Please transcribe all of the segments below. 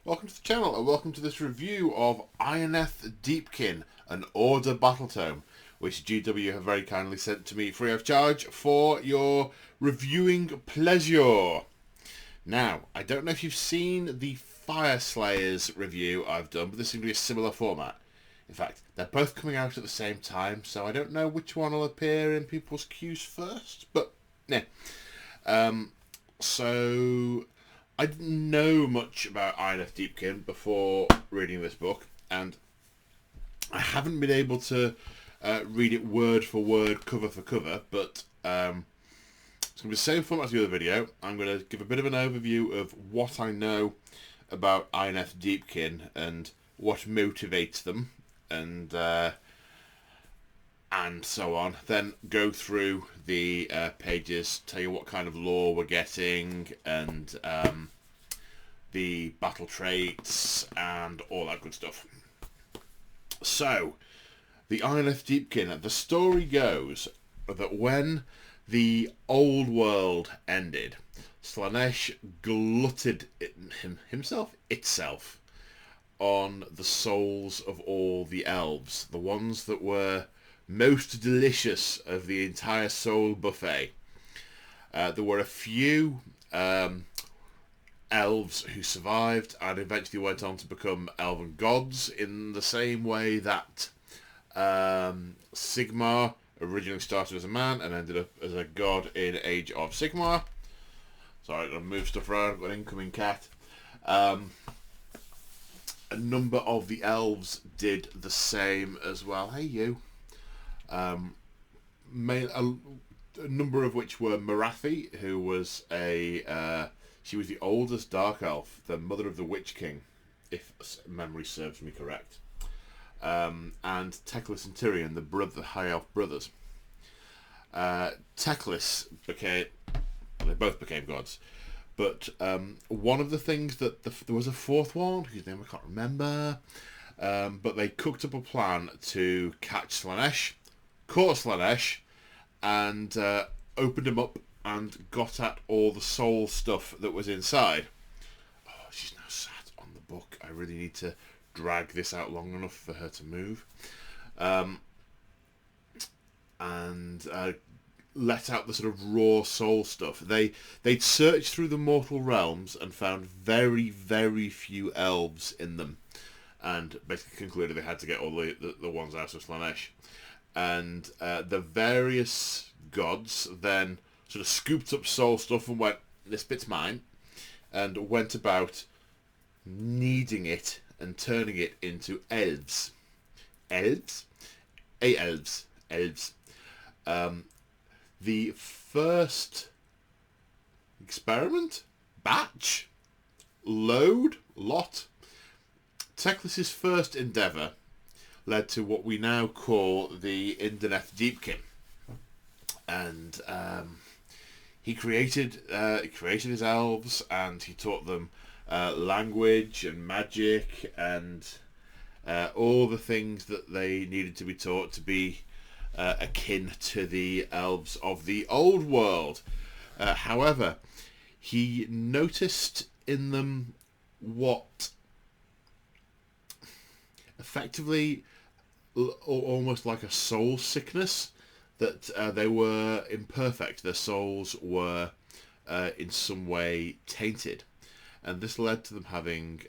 Welcome to the channel and welcome to this review of Idoneth Deepkin, an Order Battletome, which GW have very kindly sent to me free of charge for your reviewing pleasure. Now, I don't know if you've seen the Fire Slayers review I've done, but this is going to be a similar format. In fact, they're both coming out at the same time, so I don't know which one will appear in people's queues first, but yeah. So I didn't know much about Idoneth Deepkin before reading this book, and I haven't been able to read it word for word, cover for cover, but it's going to be the same format as the other video. I'm going to give a bit of an overview of what I know about Idoneth Deepkin and what motivates them, and so on. Then go through the pages, tell you what kind of lore we're getting, and the battle traits, and all that good stuff. So, the Idoneth Deepkin. The story goes that when the old world ended, Slaanesh glutted itself on the souls of all the elves, the ones that were most delicious of the entire soul buffet. There were a few elves who survived and eventually went on to become elven gods, in the same way that Sigmar originally started as a man and ended up as a god in Age of Sigmar. Sorry, I'm going to move stuff around. I've got an incoming cat. A number of the elves did the same as well. Hey, you. A number of which were Namarati, who was she was the oldest dark elf, the mother of the Witch King, if memory serves me correct. And Teclis and Tyrion, the high elf brothers. Teclis they both became gods. But one of the things that there was a fourth one, whose name I can't remember, but they cooked up a plan to catch Slaanesh, caught Slaanesh, and opened him up and got at all the soul stuff that was inside. Oh, she's now sat on the book. I really need to drag this out long enough for her to move. And let out the sort of raw soul stuff. They'd searched through the mortal realms and found very, very few elves in them, and basically concluded they had to get all the ones out of Slaanesh. And the various gods then sort of scooped up soul stuff and went, this bit's mine, and went about kneading it and turning it into elves. Elves? Elves. The first experiment, batch, lot, Teclis' first endeavour led to what we now call the Idoneth Deepkin, and he created his elves, and he taught them language and magic and all the things that they needed to be taught to be akin to the elves of the old world. However, he noticed in them what effectively almost like a soul sickness, that they were imperfect. Their souls were in some way tainted, and this led to them having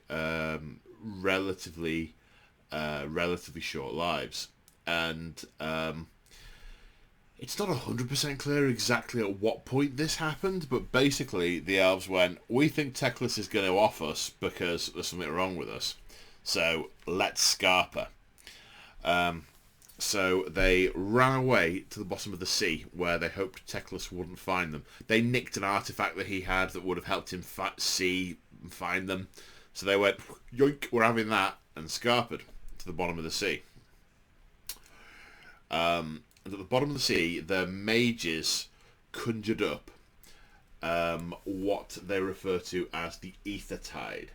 relatively short lives. And it's not 100% clear exactly at what point this happened, but basically the elves went, we think Teclis is going to off us because there's something wrong with us, so let's scarp her. So they ran away to the bottom of the sea, where they hoped Teclis wouldn't find them. They nicked an artifact that he had that would have helped him find them. So they went, yoink, we're having that, and scarpered to the bottom of the sea. And at the bottom of the sea, the mages conjured up what they refer to as the ether tide,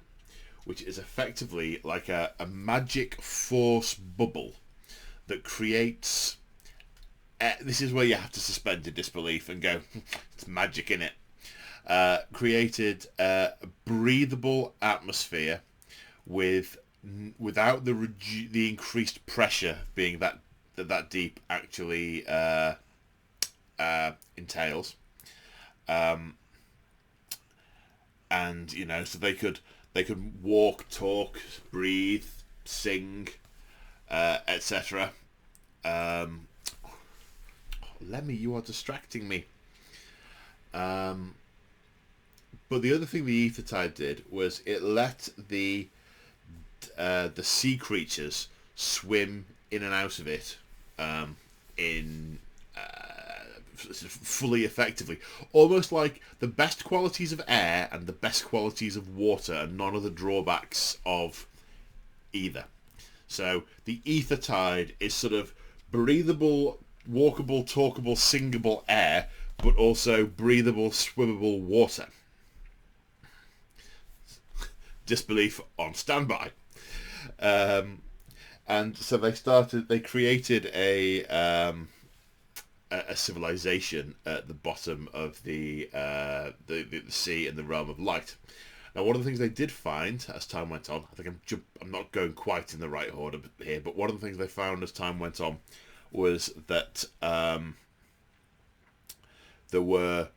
which is effectively like a magic force bubble that creates... this is where you have to suspend your disbelief and go, it's magic in it. Created a breathable atmosphere without the increased pressure being that deep actually entails. And so they could walk, talk, breathe, sing, etc. Lemmy, you are distracting me. But the other thing the Ether Tide did was it let the sea creatures swim in and out of it in fully effectively, almost like the best qualities of air and the best qualities of water, and none of the drawbacks of either. So the Ether Tide is sort of breathable, walkable, talkable, singable air, but also breathable, swimmable water. Disbelief on standby. And so they created a civilization at the bottom of the sea in the realm of light. Now, one of the things they did find as time went on, I think I'm not going quite in the right order here, but one of the things they found as time went on was that there were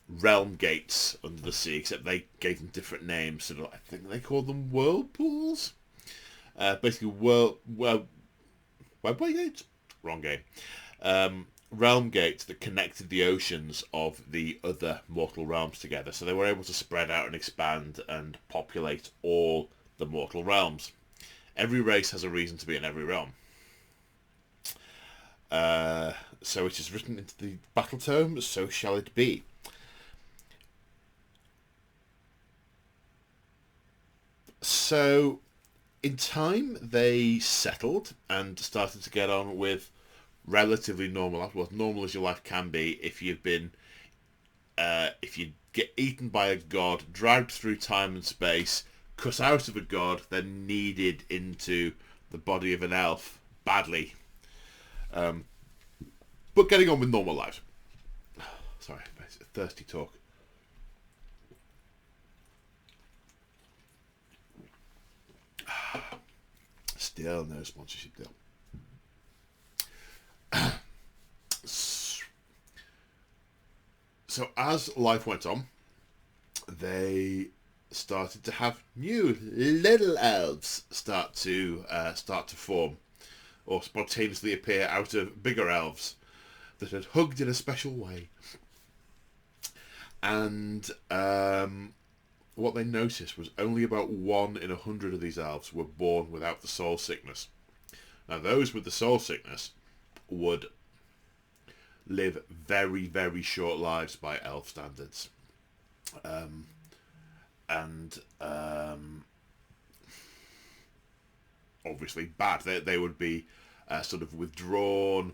realm gates under the sea, except they gave them different names. So I think they called them whirlpools. Basically, webway gates? Wrong game. Realm gates that connected the oceans of the other mortal realms together. So they were able to spread out and expand and populate all the mortal realms. Every race has a reason to be in every realm. So it is written into the Battletome, so shall it be. So, in time, they settled and started to get on with relatively normal life. Well, as normal as your life can be if you've been, if you get eaten by a god, dragged through time and space, cut out of a god, then kneaded into the body of an elf badly. But getting on with normal lives. Sorry, it's a thirsty talk. Still no sponsorship deal. So as life went on, they started to have new little elves start to form, or spontaneously appear out of bigger elves that had hugged in a special way. And what they noticed was only about 1 in 100 of these elves were born without the soul sickness. Now, those with the soul sickness would live very, very short lives by elf standards. Obviously bad. They would be sort of withdrawn,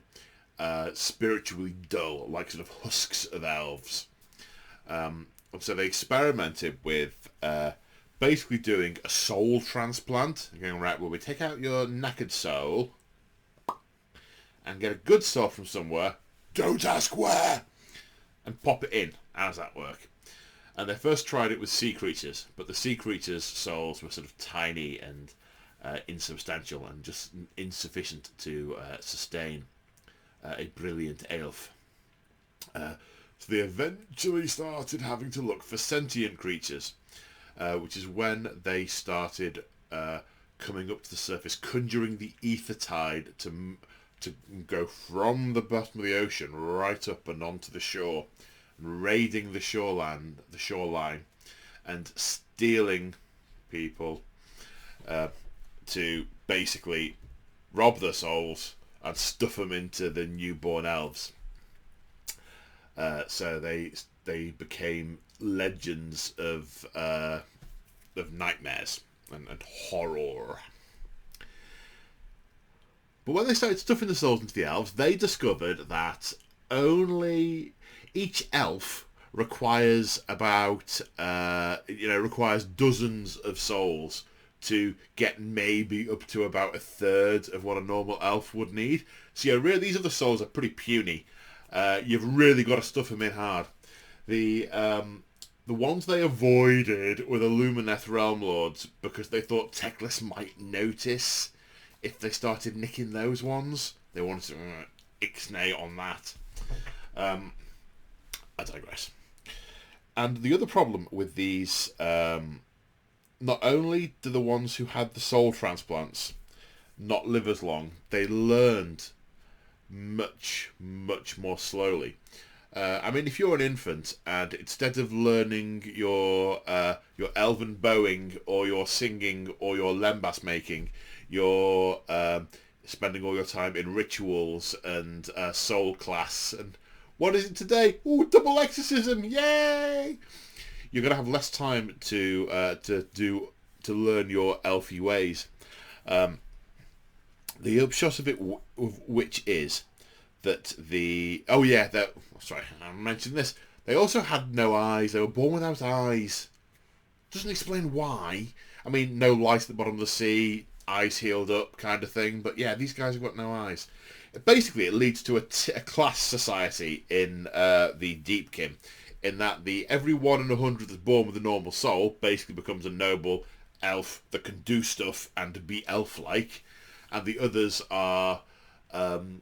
spiritually dull, like sort of husks of elves. So they experimented with basically doing a soul transplant. Going, right, well, we take out your knackered soul and get a good soul from somewhere, don't ask where, and pop it in. How does that work? And they first tried it with sea creatures, but the sea creatures' souls were sort of tiny and insubstantial and just insufficient to sustain a brilliant elf. So they eventually started having to look for sentient creatures, which is when they started coming up to the surface, conjuring the Ether Tide to go from the bottom of the ocean right up and onto the shore, raiding the shoreline, and stealing people to basically rob their souls and stuff them into the newborn elves. So they became legends of nightmares and horror. But when they started stuffing the souls into the elves, they discovered that only each elf requires about requires dozens of souls to get maybe up to about a third of what a normal elf would need. So yeah, really, these other souls are pretty puny. You've really got to stuff them in hard. The The ones they avoided were the Lumineth Realm Lords because they thought Teclis might notice if they started nicking those ones. They wanted to ixnay on that. I digress. And the other problem with these, not only do the ones who had the soul transplants not live as long, they learned much, much more slowly. I mean, if you're an infant and instead of learning your elven bowing or your singing or your lembas making, you're spending all your time in rituals and soul class and what is it today? Ooh, double exorcism! Yay! You're gonna have less time to learn your elfy ways. The upshot of it, which is that sorry, I mentioned this. They also had no eyes. They were born without eyes. Doesn't explain why. I mean, no light at the bottom of the sea, eyes healed up, kind of thing. But yeah, these guys have got no eyes. Basically, it leads to a class society in the Deepkin, in that every 1 in 100 that's born with a normal soul basically becomes a noble elf that can do stuff and be elf-like, and the others are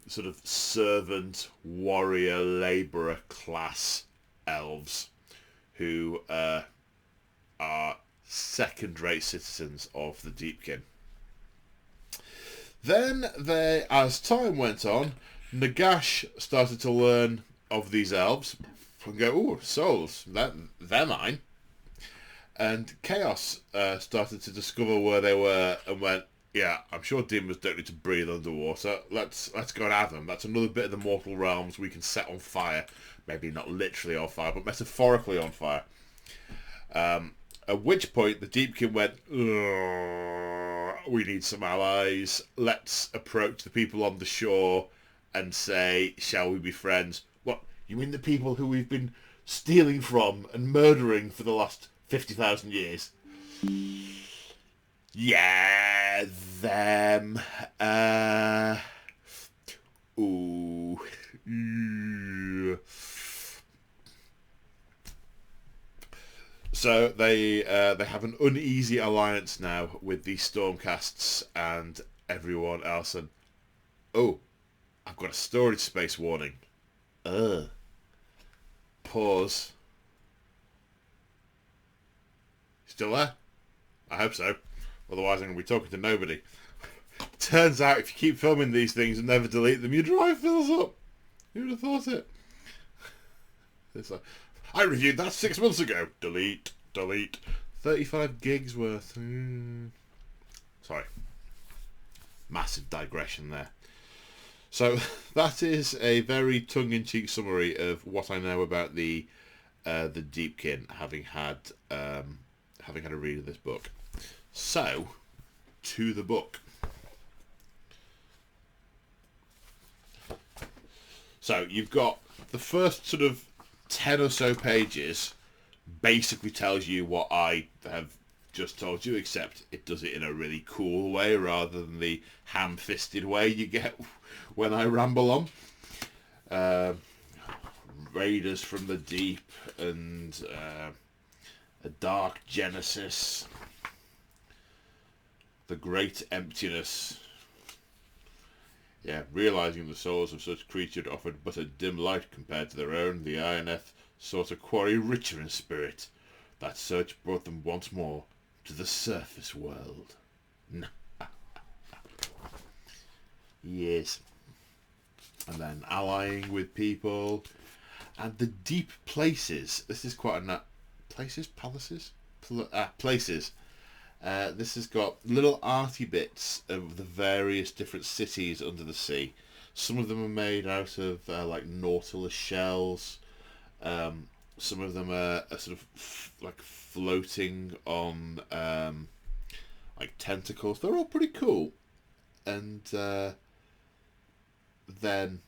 sort of servant, warrior, labourer class elves who are second-rate citizens of the Deepkin. Then, as time went on, Nagash started to learn of these elves and go, ooh, souls, they're mine. And Chaos started to discover where they were and went, yeah, I'm sure demons don't need to breathe underwater. Let's go and have them. That's another bit of the mortal realms we can set on fire. Maybe not literally on fire, but metaphorically on fire. At which point the Deepkin went, we need some allies. Let's approach the people on the shore and say, shall we be friends? What, you mean the people who we've been stealing from and murdering for the last 50,000 years? Yeah, them. Ooh. So they have an uneasy alliance now with the Stormcasts and everyone else. And oh, I've got a storage space warning. Pause. Still there? I hope so. Otherwise I'm going to be talking to nobody. Turns out if you keep filming these things and never delete them, your drive fills up. Who would have thought it? It's like, I reviewed that 6 months ago. Delete. 35 gigs worth. Sorry. Massive digression there. So that is a very tongue-in-cheek summary of what I know about the Deepkin, having had a read of this book. So, to the book. So you've got the first sort of 10 or so pages basically tells you what I have just told you, except it does it in a really cool way rather than the ham-fisted way you get when I ramble on. Raiders from the Deep and a Dark Genesis, the Great Emptiness. Yeah, realising the souls of such creatures offered but a dim light compared to their own, the Idoneth sought a quarry richer in spirit. That search brought them once more to the surface world. Yes. And then allying with people. And the deep places. This is quite a... Places? Palaces? Places. This has got little arty bits of the various different cities under the sea. Some of them are made out of like nautilus shells. Some of them are sort of like floating on like tentacles. They're all pretty cool. And then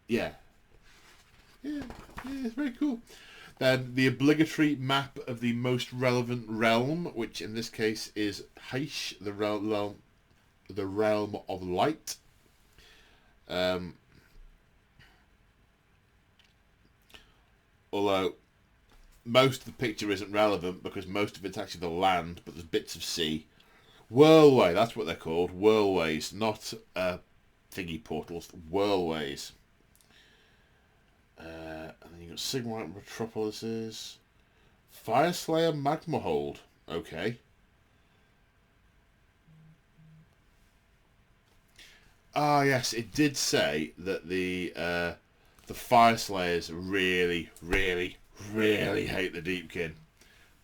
yeah, it's very cool. Then the obligatory map of the most relevant realm, which in this case is Haish, the realm of light. Although most of the picture isn't relevant because most of it's actually the land, but there's bits of sea. Whirlway, that's what they're called. Whirlways, not thingy portals. Whirlways. And then you've got Sigmar Metropolises. Fireslayer Magma Hold. Okay. Ah, yes, it did say that the Fireslayers really, really, really hate the Deepkin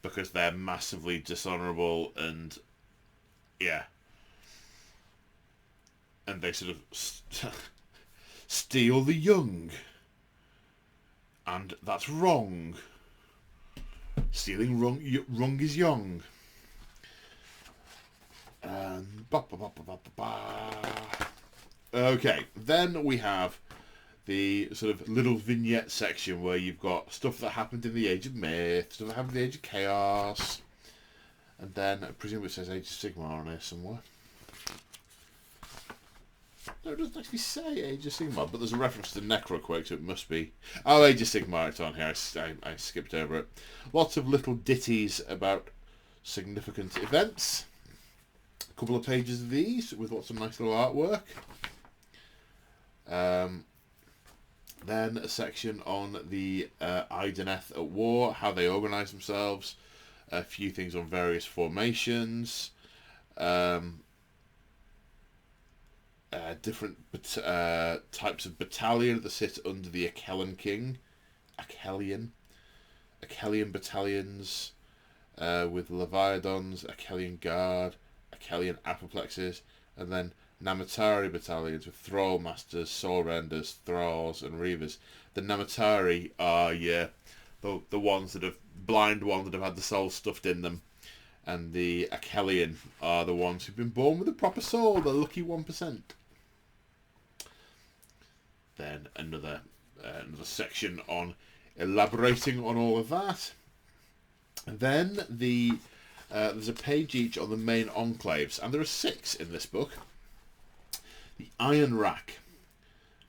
because they're massively dishonourable and, yeah. And they sort of steal the young. And that's wrong. Stealing wrong is young. Okay, then we have the sort of little vignette section where you've got stuff that happened in the Age of Myth, stuff that happened in the Age of Chaos, and then I presume it says Age of Sigmar on here somewhere. No, it doesn't actually say Age of Sigmar, but there's a reference to Necroquake, so it must be. Oh, Age of Sigmar, it's on here. I skipped over it. Lots of little ditties about significant events. A couple of pages of these with lots of nice little artwork. Then a section on the Idoneth at war, how they organise themselves, a few things on various formations, different types of battalion that sit under the Achelian king, Achelian battalions with Leviatons, Achelian guard, Achelian Aperplexes, and then Namarati battalions with Thrall Masters, Soul Renders, Thralls and Reavers. The Namarati are the ones that have blind ones that have had the soul stuffed in them, and the Achelian are the ones who've been born with a proper soul, the lucky 1%. Then another section on elaborating on all of that. And then there's a page each on the main enclaves, and there are 6 in this book. The Iron Rack.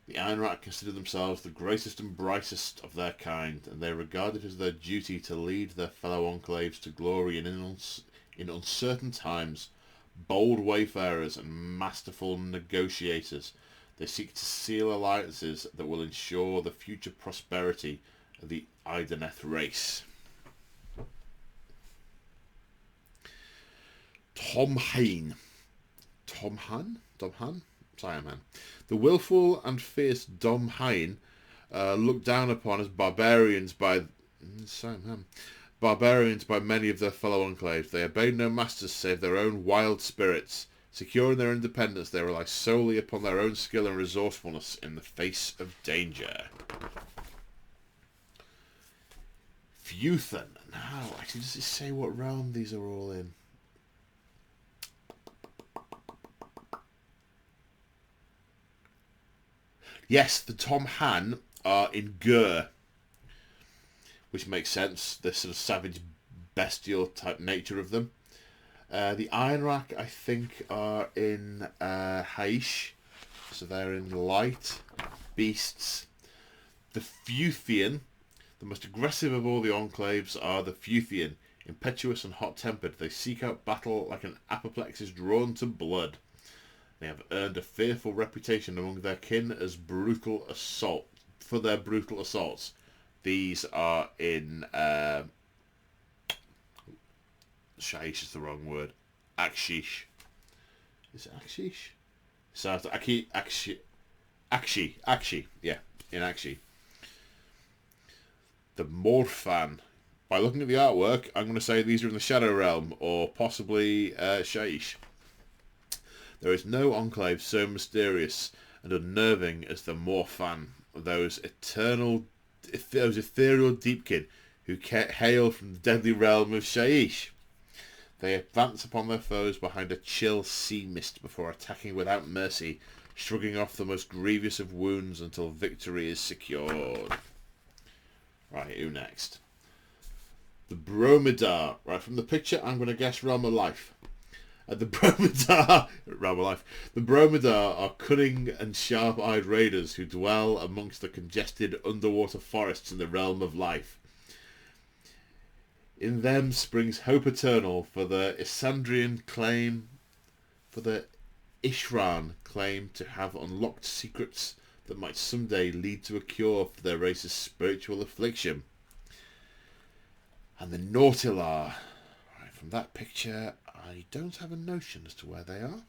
The Iron Rack consider themselves the greatest and brightest of their kind, and they regard it as their duty to lead their fellow enclaves to glory in uncertain times. Bold wayfarers and masterful negotiators, they seek to seal alliances that will ensure the future prosperity of the Idoneth race. Tom Han. Siamhan. The willful and fierce Dom Hain, looked down upon as barbarians by many of their fellow enclaves. They obey no masters save their own wild spirits. Secure in their independence, they rely solely upon their own skill and resourcefulness in the face of danger. Futhan. Now, actually, does it say what realm these are all in? Yes, the Tom Han are in Gur, which makes sense, the sort of savage, bestial type nature of them. The Iron Rack, I think, are in Haish, so they're in light. Beasts. The Futhian, the most aggressive of all the enclaves, are the Futhian. Impetuous and hot-tempered, they seek out battle like an Aperplexes drawn to blood. They have earned a fearful reputation among their kin as brutal assault for their brutal assaults. These are in Shaish is the wrong word. Akshish. Is it Akshish? So Akshi. Yeah, in Akshi. The Morphan. By looking at the artwork, I'm going to say these are in the Shadow Realm or possibly Shaish. There is no enclave so mysterious and unnerving as the Morphan, those ethereal Deepkin who hail from the deadly realm of Shaish. They advance upon their foes behind a chill sea mist before attacking without mercy, shrugging off the most grievous of wounds until victory is secured. Right, who next? The Bromidar. Right, from the picture, I'm going to guess Realm of Life. The Bromidar are cunning and sharp-eyed raiders who dwell amongst the congested underwater forests in the realm of life. In them springs hope eternal for the Isandrian claim, for the Ishran claim to have unlocked secrets that might someday lead to a cure for their race's spiritual affliction. And the Nautilar. Right, from that picture, I don't have a notion as to where they are.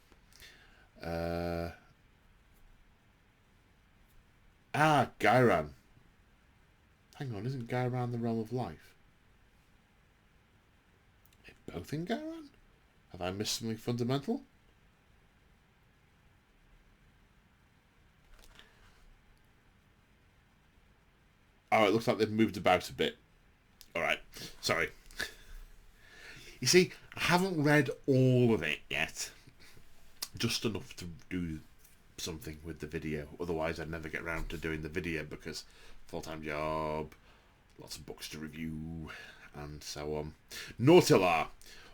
Gairan. Hang on, isn't Gairan the realm of life? Are they both in Gairan? Have I missed something fundamental? Oh, it looks like they've moved about a bit. Alright, sorry. You see, I haven't read all of it yet. Just enough to do something with the video. Otherwise, I'd never get around to doing the video because full-time job, lots of books to review, and so on. Nautilar.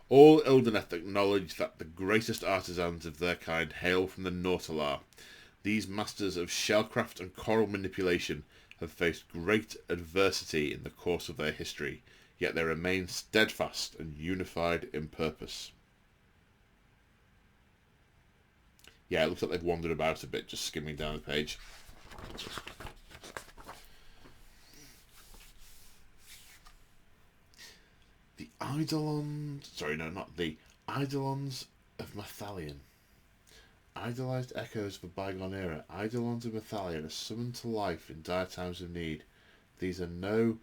All Idoneth acknowledge that the greatest artisans of their kind hail from the Nautilar. These masters of shellcraft and coral manipulation have faced great adversity in the course of their history, yet they remain steadfast and unified in purpose. Yeah, it looks like they've wandered about a bit, just skimming down the page. The Eidolons... Sorry, no, not the Eidolons of Mathalion. Idolized echoes of a bygone era, Eidolons of Mathalion are summoned to life in dire times of need. These are no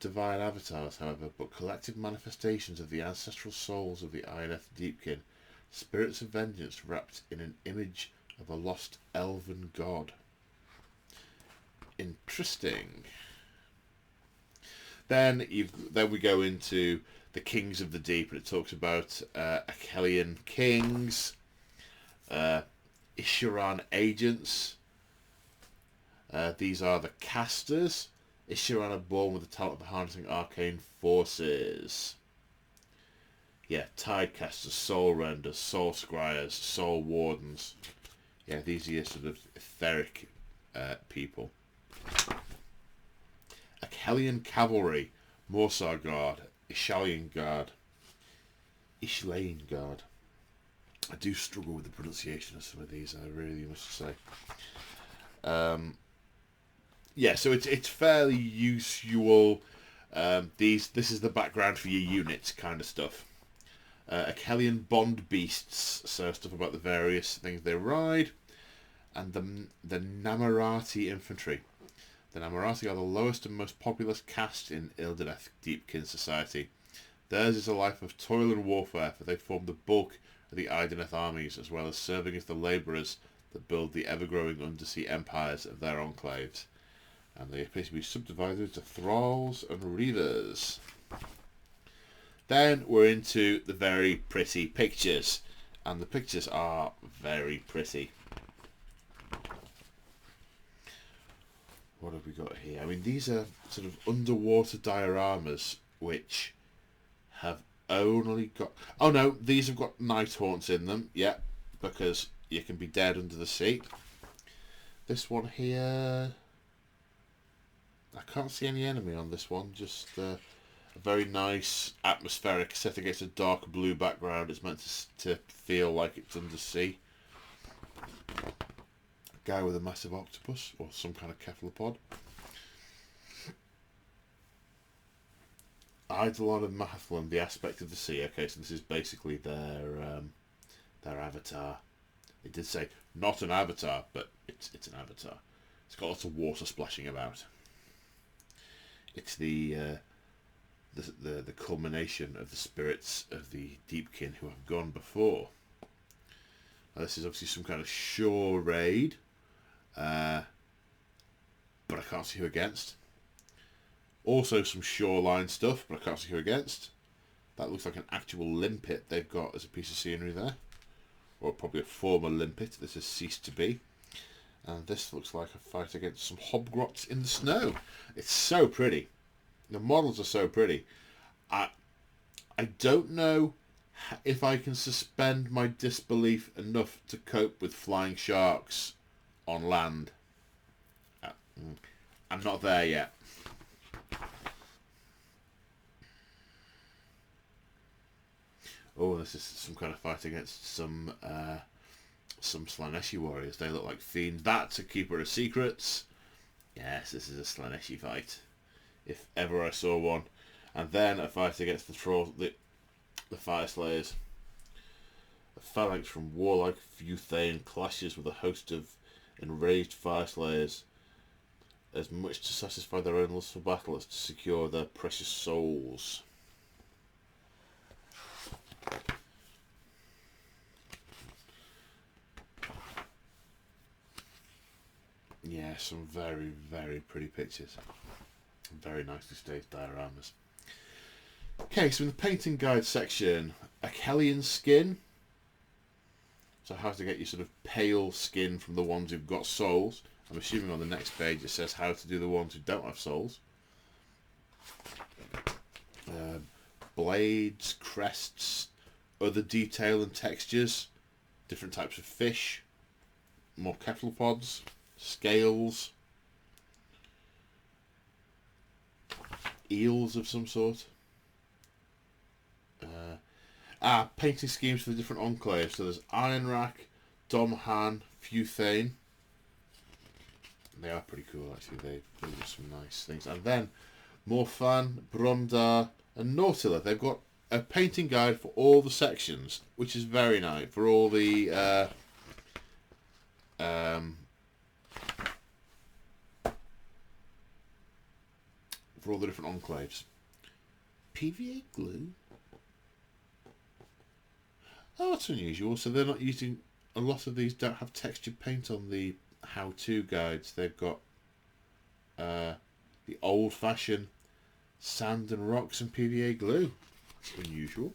divine avatars, however, but collective manifestations of the ancestral souls of the Idoneth Deepkin, spirits of vengeance wrapped in an image of a lost elven god. Interesting. Then we go into the Kings of the Deep, and it talks about Achelian kings, Ishiran agents. These are the casters. Ishiran are born with the talent of harnessing arcane forces. Yeah, Tidecasters, Soul Renders, Soul Squires, Soul Wardens. Yeah, these are your sort of etheric people. Achelian Cavalry, Morsar Guard, Ishalian Guard, Ishlain Guard. I do struggle with the pronunciation of some of these, I really must say. Yeah, so it's fairly usual. This is the background for your units kind of stuff. Achelian Bond Beasts, so stuff about the various things they ride. And the Namarati Infantry. The Namarati are the lowest and most populous caste in Idoneth Deepkin society. Theirs is a life of toil and warfare, for they form the bulk of the Idoneth armies, as well as serving as the labourers that build the ever-growing undersea empires of their enclaves. And they appear to be subdivided into thralls and reavers. Then we're into the very pretty pictures, and the pictures are very pretty. What have we got here? I mean, these are sort of underwater dioramas which have only got... Oh no, these have got night haunts in them, yeah, because you can be dead under the sea. This one here... I can't see any enemy on this one, just a very nice atmospheric set against a dark blue background. It's meant to feel like it's undersea. A guy with a massive octopus, or some kind of cephalopod. Eidolon of Mahathlon, the aspect of the sea. Okay, so this is basically their avatar. It did say not an avatar, but it's an avatar. It's got lots of water splashing about. It's the culmination of the spirits of the Deepkin who have gone before. Now, this is obviously some kind of shore raid, but I can't see who against. Also some shoreline stuff, but I can't see who against. That looks like an actual limpet they've got as a piece of scenery there. Or probably a former limpet. This has ceased to be. And this looks like a fight against some hobgrots in the snow. It's so pretty. The models are so pretty. I don't know if I can suspend my disbelief enough to cope with flying sharks on land. I'm not there yet. Oh, this is some kind of fight against some Slaneshi warriors. They look like fiends. That's a keeper of secrets. Yes, this is a Slaneshi fight, if ever I saw one. And then a fight against the Fire Slayers. A phalanx from warlike Futhane clashes with a host of enraged Fire Slayers, as much to satisfy their own lust for battle as to secure their precious souls. Yeah, some very, very pretty pictures. Very nicely staged dioramas. Okay, so in the painting guide section, Achelian skin. So how to get your sort of pale skin from the ones who've got souls. I'm assuming on the next page it says how to do the ones who don't have souls. Blades, crests, other detail and textures, different types of fish, more cephalopods, scales, eels of some sort. Painting schemes for the different enclaves. So there's Ironrack, Domhan, Futhane. They are pretty cool actually. They do some nice things. And then Morfan, Bromdar, and Nautila. They've got a painting guide for all the sections, which is very nice for all the different enclaves. PVA glue. Oh, that's unusual. So they're not using... A lot of these don't have textured paint on the how-to guides. They've got the old-fashioned sand and rocks and PVA glue. That's unusual.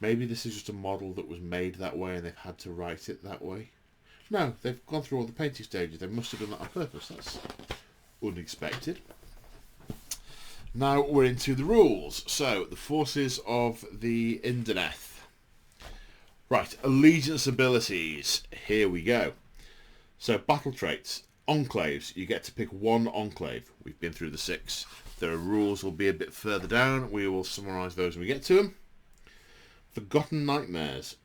Maybe this is just a model that was made that way and they've had to write it that way. No, they've gone through all the painting stages. They must have done that on purpose. That's unexpected. Now we're into the rules. So, the forces of the Idoneth. Right, allegiance abilities. Here we go. So, battle traits. Enclaves. You get to pick one enclave. We've been through the 6. The rules will be a bit further down. We will summarise those when we get to them. Forgotten Nightmares.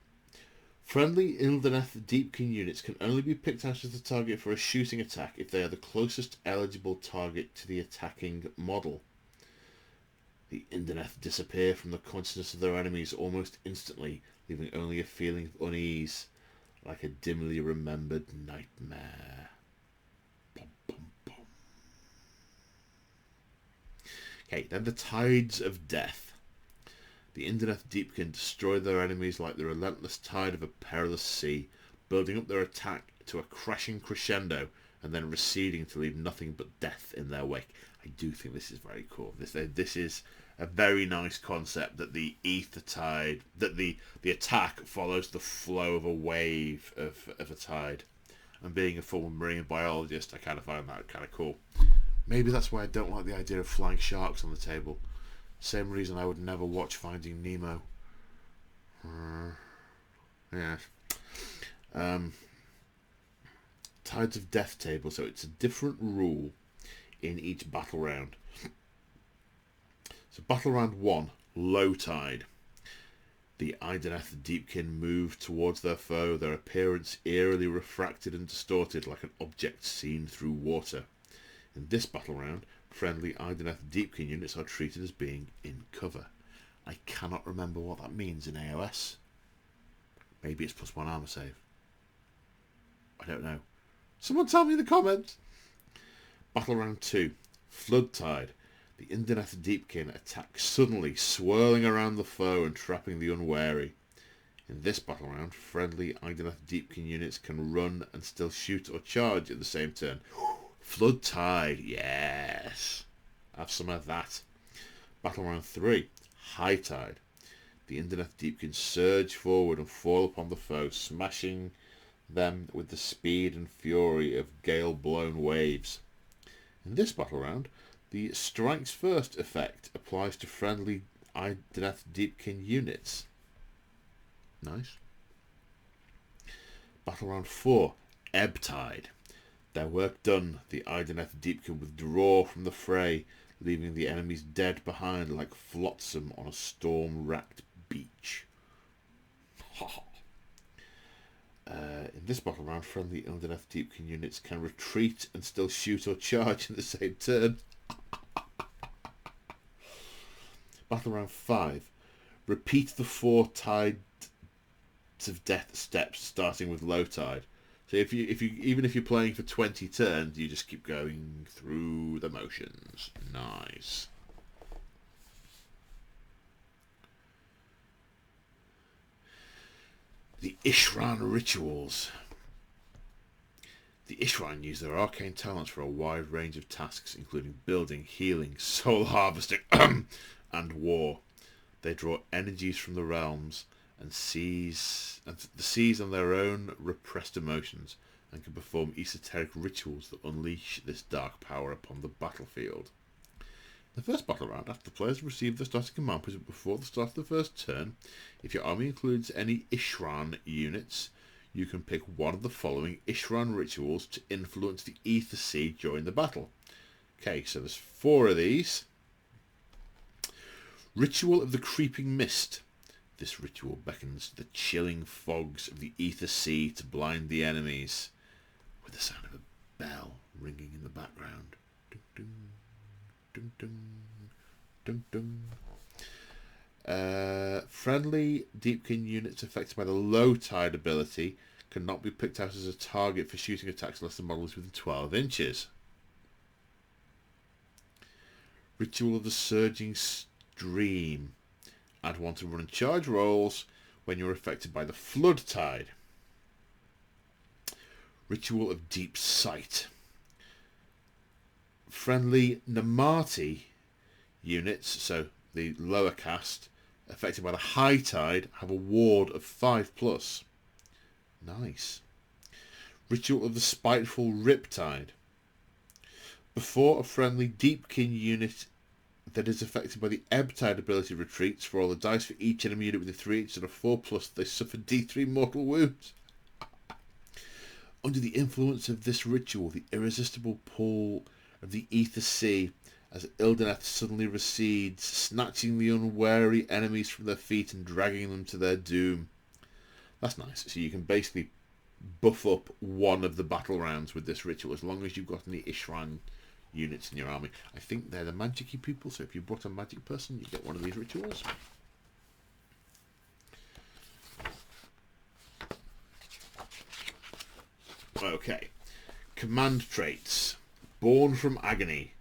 Friendly Idoneth Deepkin units can only be picked out as the target for a shooting attack if they are the closest eligible target to the attacking model. The Idoneth disappear from the consciousness of their enemies almost instantly, leaving only a feeling of unease, like a dimly remembered nightmare. Bum, bum, bum. Okay, then the Tides of Death. The Idoneth Deepkin destroy their enemies like the relentless tide of a perilous sea, building up their attack to a crashing crescendo and then receding to leave nothing but death in their wake. I do think this is very cool. This is a very nice concept, that the ether tide, that the attack follows the flow of a wave of a tide. And being a former marine biologist, I kind of find that kind of cool. Maybe that's why I don't like the idea of flying sharks on the table. Same reason I would never watch Finding Nemo. Yeah. Tides of Death table. So it's a different rule in each battle round. So battle round 1, low tide. The Idoneth Deepkin move towards their foe, their appearance eerily refracted and distorted like an object seen through water. In this battle round, friendly Idoneth Deepkin units are treated as being in cover. I cannot remember what that means in AOS. Maybe it's +1 armor save. I don't know. Someone tell me in the comments. Battle round 2, Flood Tide. The Idoneth Deepkin attack suddenly, swirling around the foe and trapping the unwary. In this battle round, friendly Idoneth Deepkin units can run and still shoot or charge at the same turn. Flood Tide, yes. Have some of that. Battle round 3, High Tide. The Idoneth Deepkin surge forward and fall upon the foe, smashing them with the speed and fury of gale-blown waves. In this battle round, the Strikes First effect applies to friendly Idoneth Deepkin units. Nice. Battle round 4, Ebb Tide. Their work done, the Idoneth Deepkin withdraw from the fray, leaving the enemies dead behind like flotsam on a storm-racked beach. In this battle round, friendly Idoneth Deepkin units can retreat and still shoot or charge in the same turn. Battle round 5. Repeat the 4 tides of death steps, starting with low tide. So even if you're playing for 20 turns, you just keep going through the motions. Nice. The Ishran rituals. The Ishran use their arcane talents for a wide range of tasks, including building, healing, soul harvesting, and war. They draw energies from the realms and seize on their own repressed emotions, and can perform esoteric rituals that unleash this dark power upon the battlefield. In the first battle round, after the players receive their starting command present before the start of the first turn, if your army includes any Ishran units, you can pick one of the following Ishran rituals to influence the Ether Sea during the battle. Okay, so there's 4 of these. Ritual of the Creeping Mist. This ritual beckons the chilling fogs of the Ether Sea to blind the enemies, with the sound of a bell ringing in the background. Dun, dun, dun, dun, dun, dun. Friendly Deepkin units affected by the low tide ability cannot be picked out as a target for shooting attacks unless the model is within 12 inches. Ritual of the Surging Stream. Add 1 to run and charge rolls when you're affected by the flood tide. Ritual of Deep Sight. Friendly Namarati units, so the lower caste, affected by the high tide, have a ward of 5+. Nice. Ritual of the Spiteful Riptide. Before a friendly Deepkin unit that is affected by the Ebb Tide ability retreats, for all the dice for each enemy unit within 3 inches of a 4+, they suffer D3 mortal wounds. Under the influence of this ritual, the irresistible pull of the Ether Sea as Idoneth suddenly recedes, snatching the unwary enemies from their feet and dragging them to their doom. That's nice. So you can basically buff up one of the battle rounds with this ritual, as long as you've got any Ishran units in your army. I think they're the magic-y people, so if you brought a magic person, you get one of these rituals. Okay. Command traits. Born from Agony.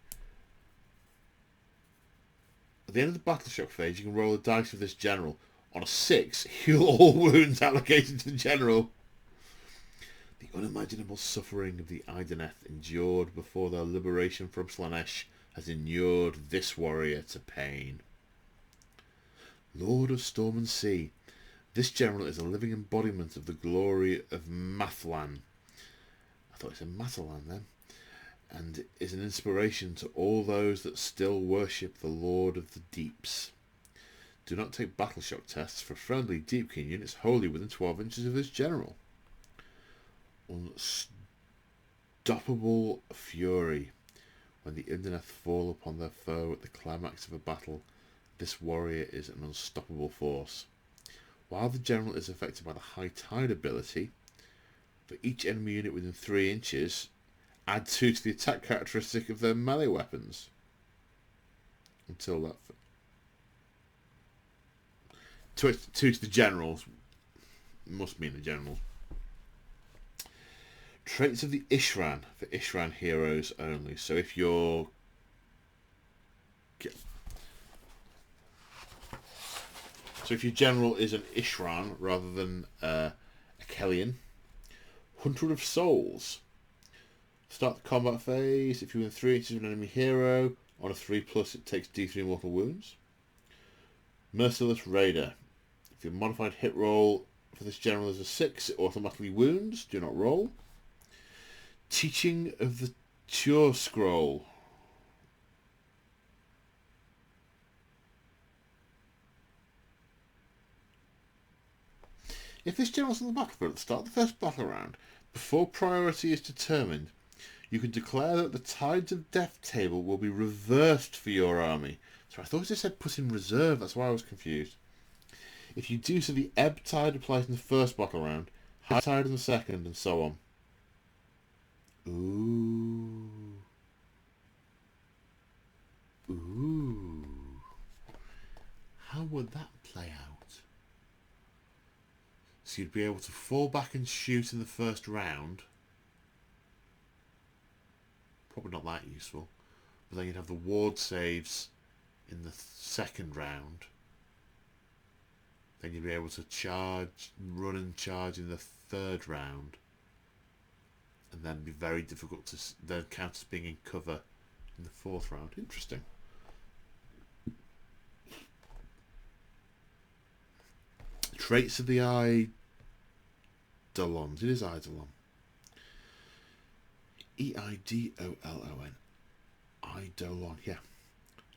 At the end of the battle shock phase, you can roll a dice with this general. On a 6, heal all wounds allocated to the general. The unimaginable suffering of the Idoneth endured before their liberation from Slaanesh has inured this warrior to pain. Lord of Storm and Sea. This general is a living embodiment of the glory of Mathlan. I thought it said Matalan then. And is an inspiration to all those that still worship the Lord of the Deeps. Do not take battle shock tests for friendly Deepkin units wholly within 12 inches of this general. Unstoppable Fury. When the Idoneth fall upon their foe at the climax of a battle, this warrior is an unstoppable force. While the general is affected by the high tide ability, for each enemy unit within 3 inches, add 2 to the attack characteristic of their melee weapons. Until that... 2 to the generals. Must mean the generals. Traits of the Ishran, for Ishran heroes only. So if you're... So if your general is an Ishran rather than a Kellion. Hunter of Souls. Start the combat phase. If you're within 3 inches of an enemy hero, on a 3+, it takes D3 mortal wounds. Merciless Raider. If your modified hit roll for this general is a 6, it automatically wounds. Do not roll. Teaching of the Cure Scroll. If this general's on the battlefield at the start of the first battle round, before priority is determined, you can declare that the Tides of Death table will be reversed for your army. So I thought it said put in reserve, that's why I was confused. If you do so, the ebb tide applies in the first battle round, high tide in the second, and so on. Ooh. Ooh. How would that play out? So you'd be able to fall back and shoot in the first round. Probably not that useful. But then you'd have the ward saves in the second round. Then you'd be able to charge, run and charge in the third round. And then be very difficult to then count as being in cover in the fourth round. Interesting. Traits of the Eidolons. It is Eidolon. Eidolon. Eidolon, yeah.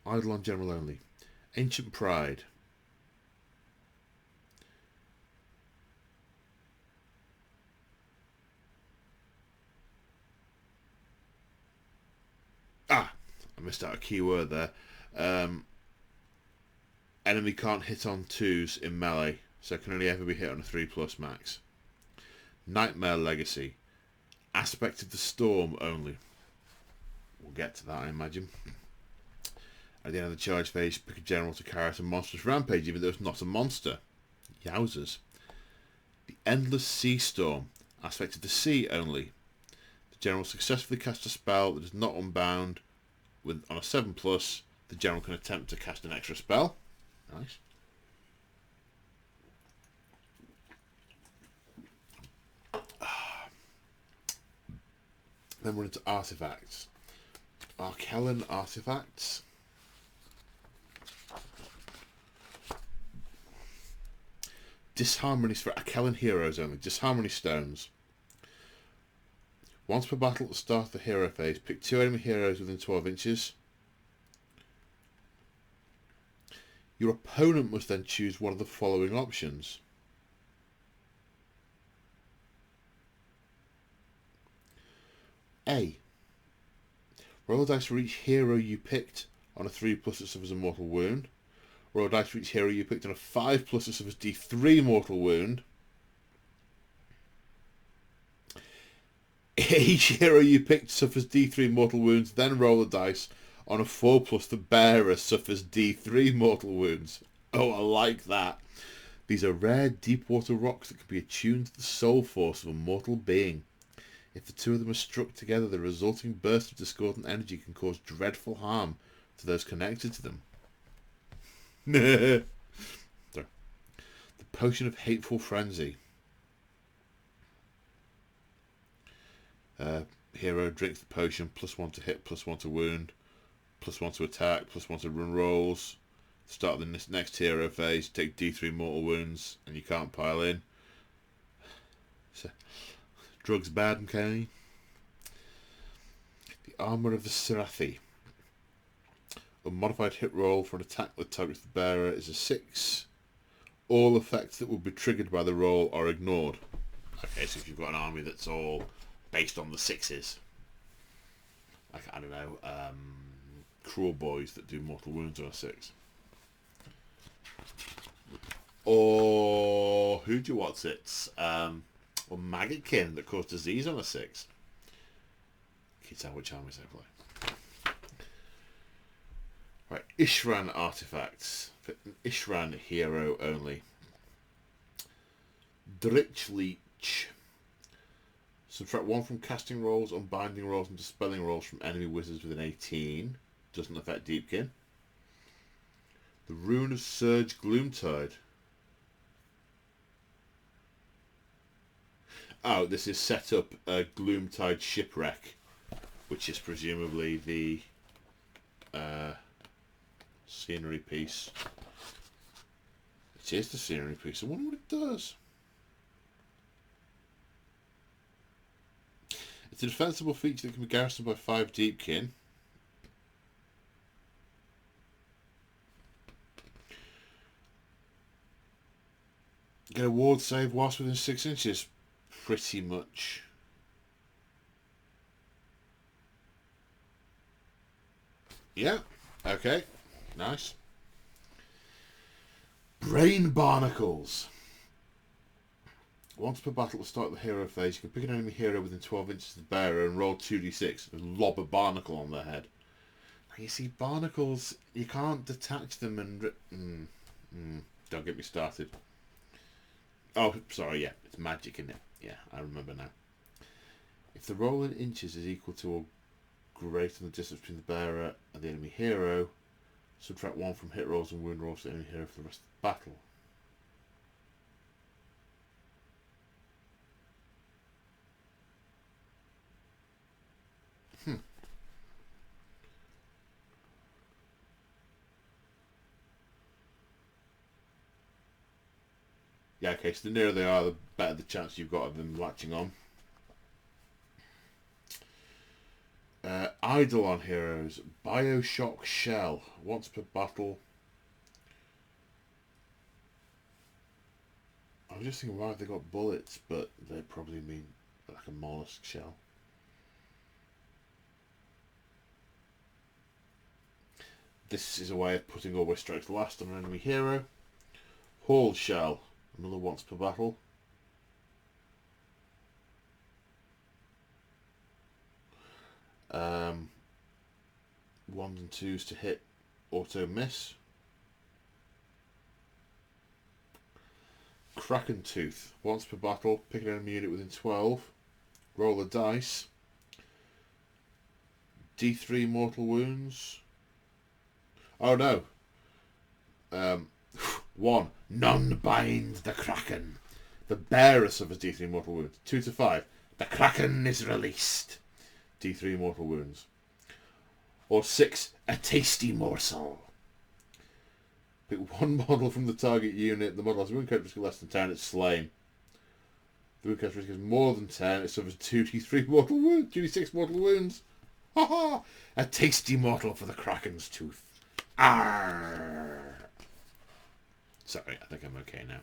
Eidolon general only. Ancient Pride. I missed out a key word there. Enemy can't hit on 2s in melee, so can only ever be hit on a 3+ max. Nightmare Legacy. Aspect of the Storm only. We'll get to that, I imagine. At the end of the charge phase, pick a general to carry out a monstrous rampage, even though it's not a monster. Yowzers. The Endless Sea Storm. Aspect of the sea only. The general successfully casts a spell that is not unbound. On a 7+, the general can attempt to cast an extra spell. Nice. Then we're into artifacts. Arkellan artifacts. Disharmonies for Arkellan heroes only. Disharmony stones. Once per battle at the start of the hero phase, pick 2 enemy heroes within 12 inches. Your opponent must then choose one of the following options. A. Roll a dice for each hero you picked on a 3+ that suffers a mortal wound. Roll a dice for each hero you picked on a 5+ that suffers D3 mortal wound. Each hero you picked suffers D3 mortal wounds, then roll a dice on a 4+, the bearer suffers D3 mortal wounds. Oh, I like that. These are rare deep water rocks that can be attuned to the soul force of a mortal being. If the two of them are struck together, the resulting burst of discordant energy can cause dreadful harm to those connected to them. Sorry. The Potion of Hateful Frenzy. Hero drinks the potion, +1 to hit, +1 to wound, +1 to attack, +1 to run rolls. Start the next hero phase, take D3 mortal wounds, and you can't pile in. So, drugs bad, okay? The Armour of the Serathi. A modified hit roll for an attack that targets the bearer is a 6. All effects that would be triggered by the roll are ignored. Okay, so if you've got an army that's all based on the 6s, like, I don't know, Cruel Boys that do mortal wounds on a 6. Or who do you what's it? Or Maggotkin that cause disease on a 6. Can you tell which armies I play? Right, Ishran artifacts. Ishran hero only. Drichleech. Subtract 1 from casting rolls, unbinding rolls, and dispelling rolls from enemy wizards within 18. Doesn't affect Deepkin. The Rune of Surge Gloomtide. Oh, this is set up a Gloomtide shipwreck, which is presumably the scenery piece. It is the scenery piece. I wonder what it does. It's a defensible feature that can be garrisoned by 5 Deepkin. Get a ward save whilst within 6 inches. Pretty much. Yeah. Okay. Nice. Brain Barnacles. Once per battle at the start of the hero phase, you can pick an enemy hero within 12 inches of the bearer and roll 2d6 and lob a barnacle on their head. Now, you see, barnacles, you can't detach them and... don't get me started. Oh, sorry, yeah, it's magic, isn't it? Yeah, I remember now. If the roll in inches is equal to or greater than the distance between the bearer and the enemy hero, subtract 1 from hit rolls and wound rolls to the enemy hero for the rest of the battle. Yeah, okay, so the nearer they are, the better the chance you've got of them latching on. Eidolon heroes. Bioshock Shell. Once per battle. I was just thinking, why have they got bullets? But they probably mean like a mollusk shell. This is a way of putting always strikes last on an enemy hero. Hall Shell. Another once per battle. Ones and twos to hit, auto miss. Kraken Tooth. Once per battle, pick an enemy unit within 12. Roll the dice. D3 mortal wounds. Oh no. 1. None bind the Kraken. The bearer suffers D3 mortal wounds. 2 to 5. The Kraken is released. D3 mortal wounds. Or 6. A tasty morsel. Pick one model from the target unit. The model has a wound characteristic less than 10. It's slain. The wound characteristic is more than 10. It suffers 2d3 mortal wounds. 2d6 mortal wounds. Ha ha! A tasty mortal for the Kraken's tooth. Arrgh. Sorry, I think I'm okay now.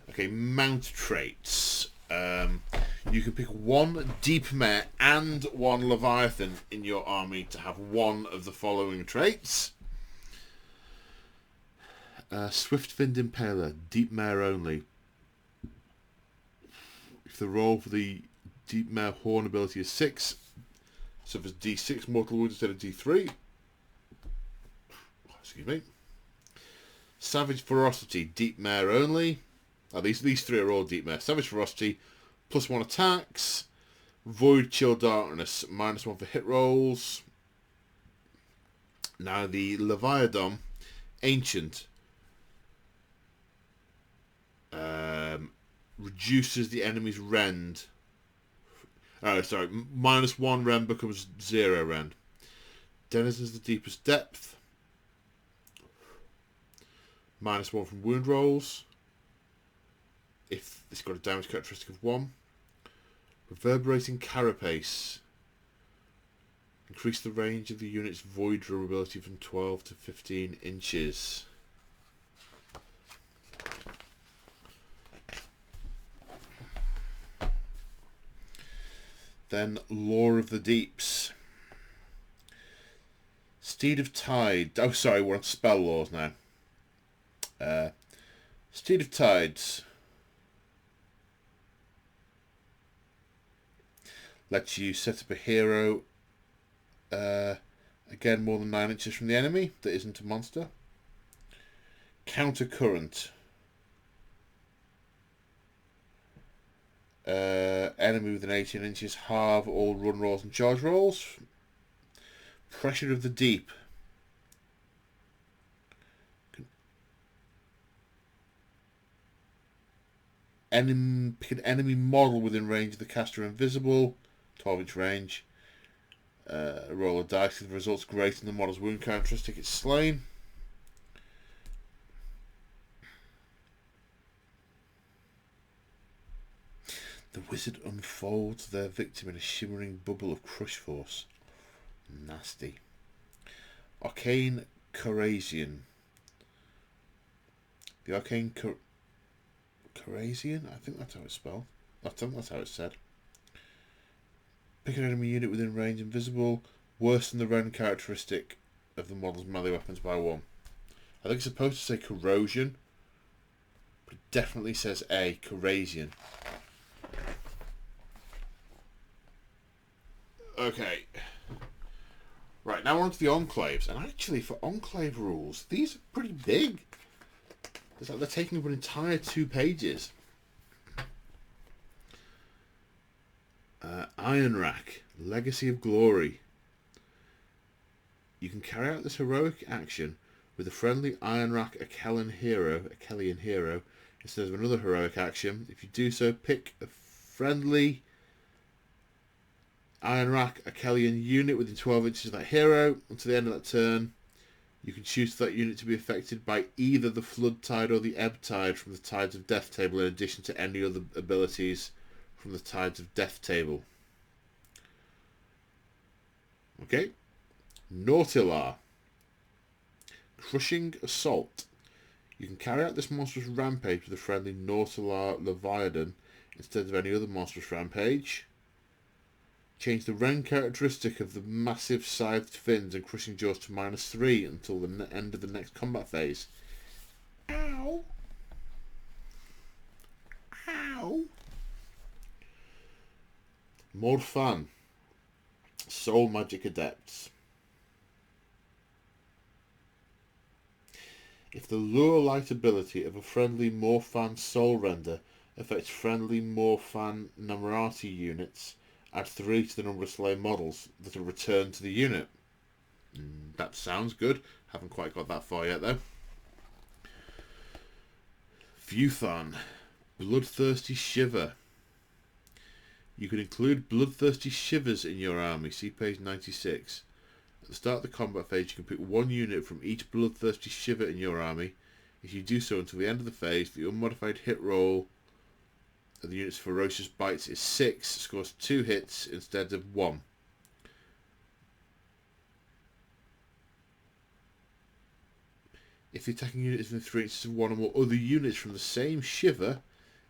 Okay, mount traits. You can pick one Deep Mare and one Leviathan in your army to have one of the following traits. Swift-Finned Impaler, Deep Mare only. If the roll for the Deep Mare Horn ability is 6, suffers D6 mortal wounds instead of D3. Excuse me. Savage Ferocity, Deep Mare only. These three are all Deep Mare. Savage Ferocity, +1 attacks. Void Chill Darkness, -1 for hit rolls. Now the Leviathan, Ancient, reduces the enemy's rend. Oh, sorry, -1 rend becomes 0 rend. Denizens the Deepest Depth. -1 from wound rolls. If it's got a damage characteristic of 1. Reverberating Carapace. Increase the range of the unit's void durability from 12 to 15 inches. Then Lore of the Deeps. Steed of Tide. Oh, sorry, we're on spell laws now. Steed of Tides. Lets you set up a hero, again more than 9 inches from the enemy, that isn't a monster. Counter Current. Enemy within 18 inches, halve all run rolls and charge rolls. Pressure of the Deep. Pick an enemy model within range of the caster invisible. 12-inch range. Roll a dice if the result's greater than the model's wound characteristic. It's slain. The wizard unfolds their victim in a shimmering bubble of crush force. Nasty. Arcane Corasian. The Arcane Corasian? I think that's how it's spelled. I think that's how it's said. Pick an enemy unit within range invisible. Worse than the rend characteristic of the model's melee weapons by 1. I think it's supposed to say corrosion, but it definitely says A, corrasion. Okay. Right, now we're on to the Enclaves. And actually, for Enclave rules, these are pretty big. It's like they're taking up an entire 2 pages. Iron Rack, Legacy of Glory. You can carry out this heroic action with a friendly Iron Rack Achelian hero, instead of another heroic action. If you do so, pick a friendly Iron Rack Achelian unit within 12 inches of that hero. Until the end of that turn, you can choose for that unit to be affected by either the Flood Tide or the Ebb Tide from the Tides of Death table, in addition to any other abilities from the Tides of Death table. Okay. Nautilar, Crushing Assault. You can carry out this monstrous rampage with a friendly Nautilar Leviathan instead of any other monstrous rampage. Change the rend characteristic of the massive scythed fins and crushing jaws to -3 until the end of the next combat phase. Ow! Ow! Morfan, Soul Magic Adepts. If the Lure Light ability of a friendly Morfan Soul Render affects friendly Morfan Namarati units, add 3 to the number of slain models that are returned to the unit. That sounds good. Haven't quite got that far yet, though. Viewthan, Bloodthirsty Shiver. You can include Bloodthirsty Shivers in your army. See page 96. At the start of the combat phase, you can pick 1 unit from each Bloodthirsty Shiver in your army. If you do so until the end of the phase, the unmodified hit roll of the unit's ferocious bites is 6, scores 2 hits instead of 1. If the attacking unit is within 3 inches of 1 or more other units from the same Shiver,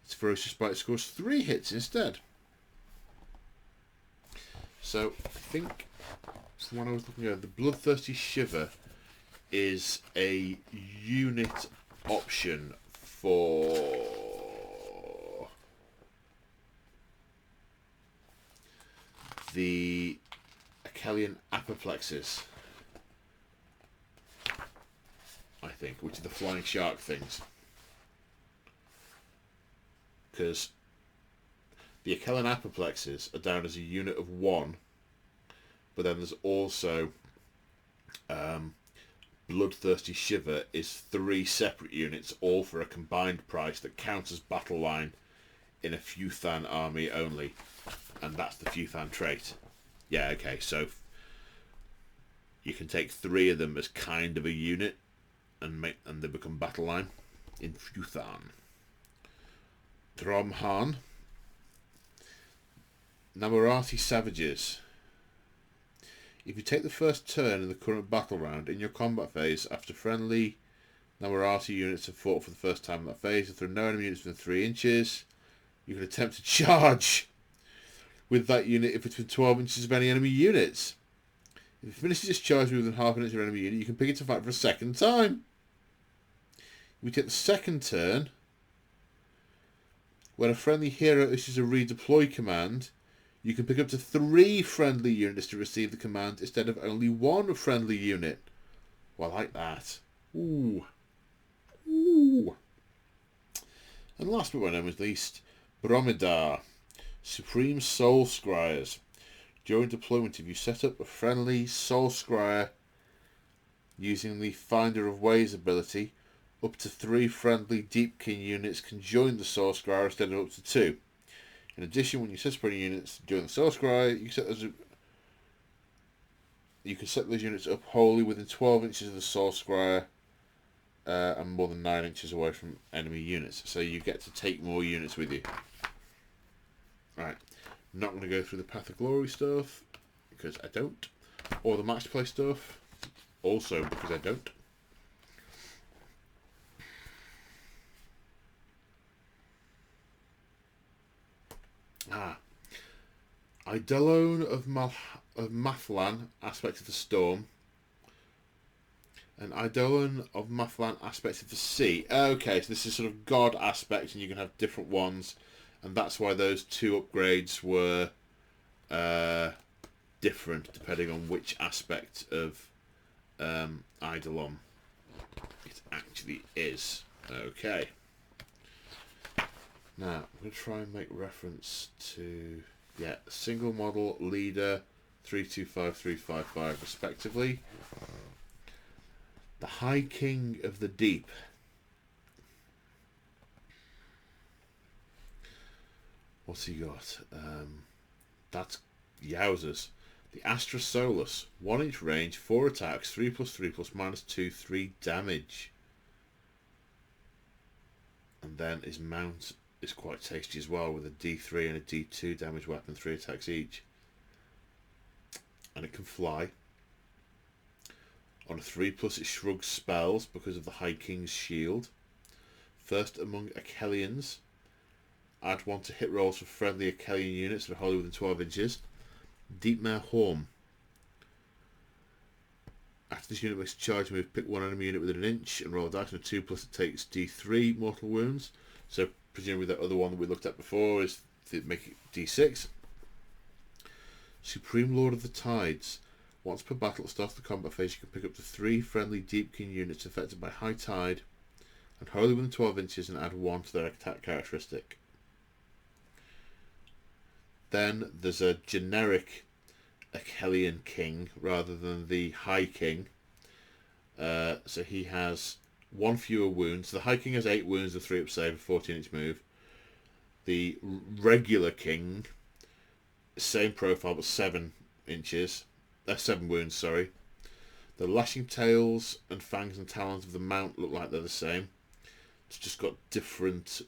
its ferocious bite scores 3 hits instead. So, I think, from when I was looking at it, the Bloodthirsty Shiver is a unit option for the Achelian Aperplexes, I think, which are the flying shark things. Because the Achelian Aperplexes are down as a unit of 1, but then there's also Bloodthirsty Shiver is 3 separate units, all for a combined price that counts as battle line in a Viewthan army only. And that's the Viewthan trait. Yeah, okay, so you can take 3 of them as kind of a unit and they become battle line in Viewthan. Dromhan, Namarati Savages. If you take the first turn in the current battle round in your combat phase after friendly Namarati units have fought for the first time in that phase, if there are no enemy units within 3 inches, you can attempt to charge with that unit if it's within 12 inches of any enemy units. If it finishes its charge within half an inch of an enemy unit, you can pick it to fight for a second time. If you take the second turn, when a friendly hero issues a redeploy command, you can pick up to 3 friendly units to receive the command instead of only 1 friendly unit. Well, I like that. Ooh. Ooh. And last but not least, Bromidar, Supreme Soul Squires. During deployment, if you set up a friendly Soul Squire using the Finder of Ways ability, up to 3 friendly Deepkin units can join the Soul Squire instead of up to 2. In addition, when you set up any units during the Soul Squire, you can set those units up wholly within 12 inches of the Soul Squire and more than 9 inches away from enemy units. So you get to take more units with you. Right, not going to go through the Path of Glory stuff, because I don't. Or the Match Play stuff, also because I don't. Eidolon of Mathlan, Aspect of the Storm. An Eidolon of Mathlan aspects of the sea. Okay, so this is sort of god aspect, and you can have different ones, and that's why those two upgrades were different depending on which aspect of Eidolon it actually is. Okay. Now, I'm going to try and make reference to, single model, leader, 325, 355 respectively. The High King of the Deep. What's he got? That's Yowzers. The Astra Solus. 1 inch range, 4 attacks, 3+3+, -2, 3 damage. And then his mount is quite tasty as well, with a D3 and a D2 damage weapon, 3 attacks each. And it can fly. On a 3+, it shrugs spells because of the High King's shield. First among Achelians. Add 1 to hit rolls for friendly Achelian units that are wholly within 12 inches. Deepmare Horn. After this unit makes a charge move, pick one enemy unit within an inch and roll a dice. On a 2+, it takes D3 mortal wounds. So presumably that other one that we looked at before is to make it D6. Supreme Lord of the Tides. Once per battle at the start of the combat phase, you can pick up to 3 friendly Deepkin units affected by high tide and wholly within 12 inches and add 1 to their attack characteristic. Then there's a generic Achelian King rather than the High King. So he has 1 fewer wounds. The High King has 8 wounds and 3 up save, a 14 inch move. The regular King, same profile but 7 inches. 7 wounds, sorry. The lashing tails and fangs and talons of the mount look like they're the same. It's just got different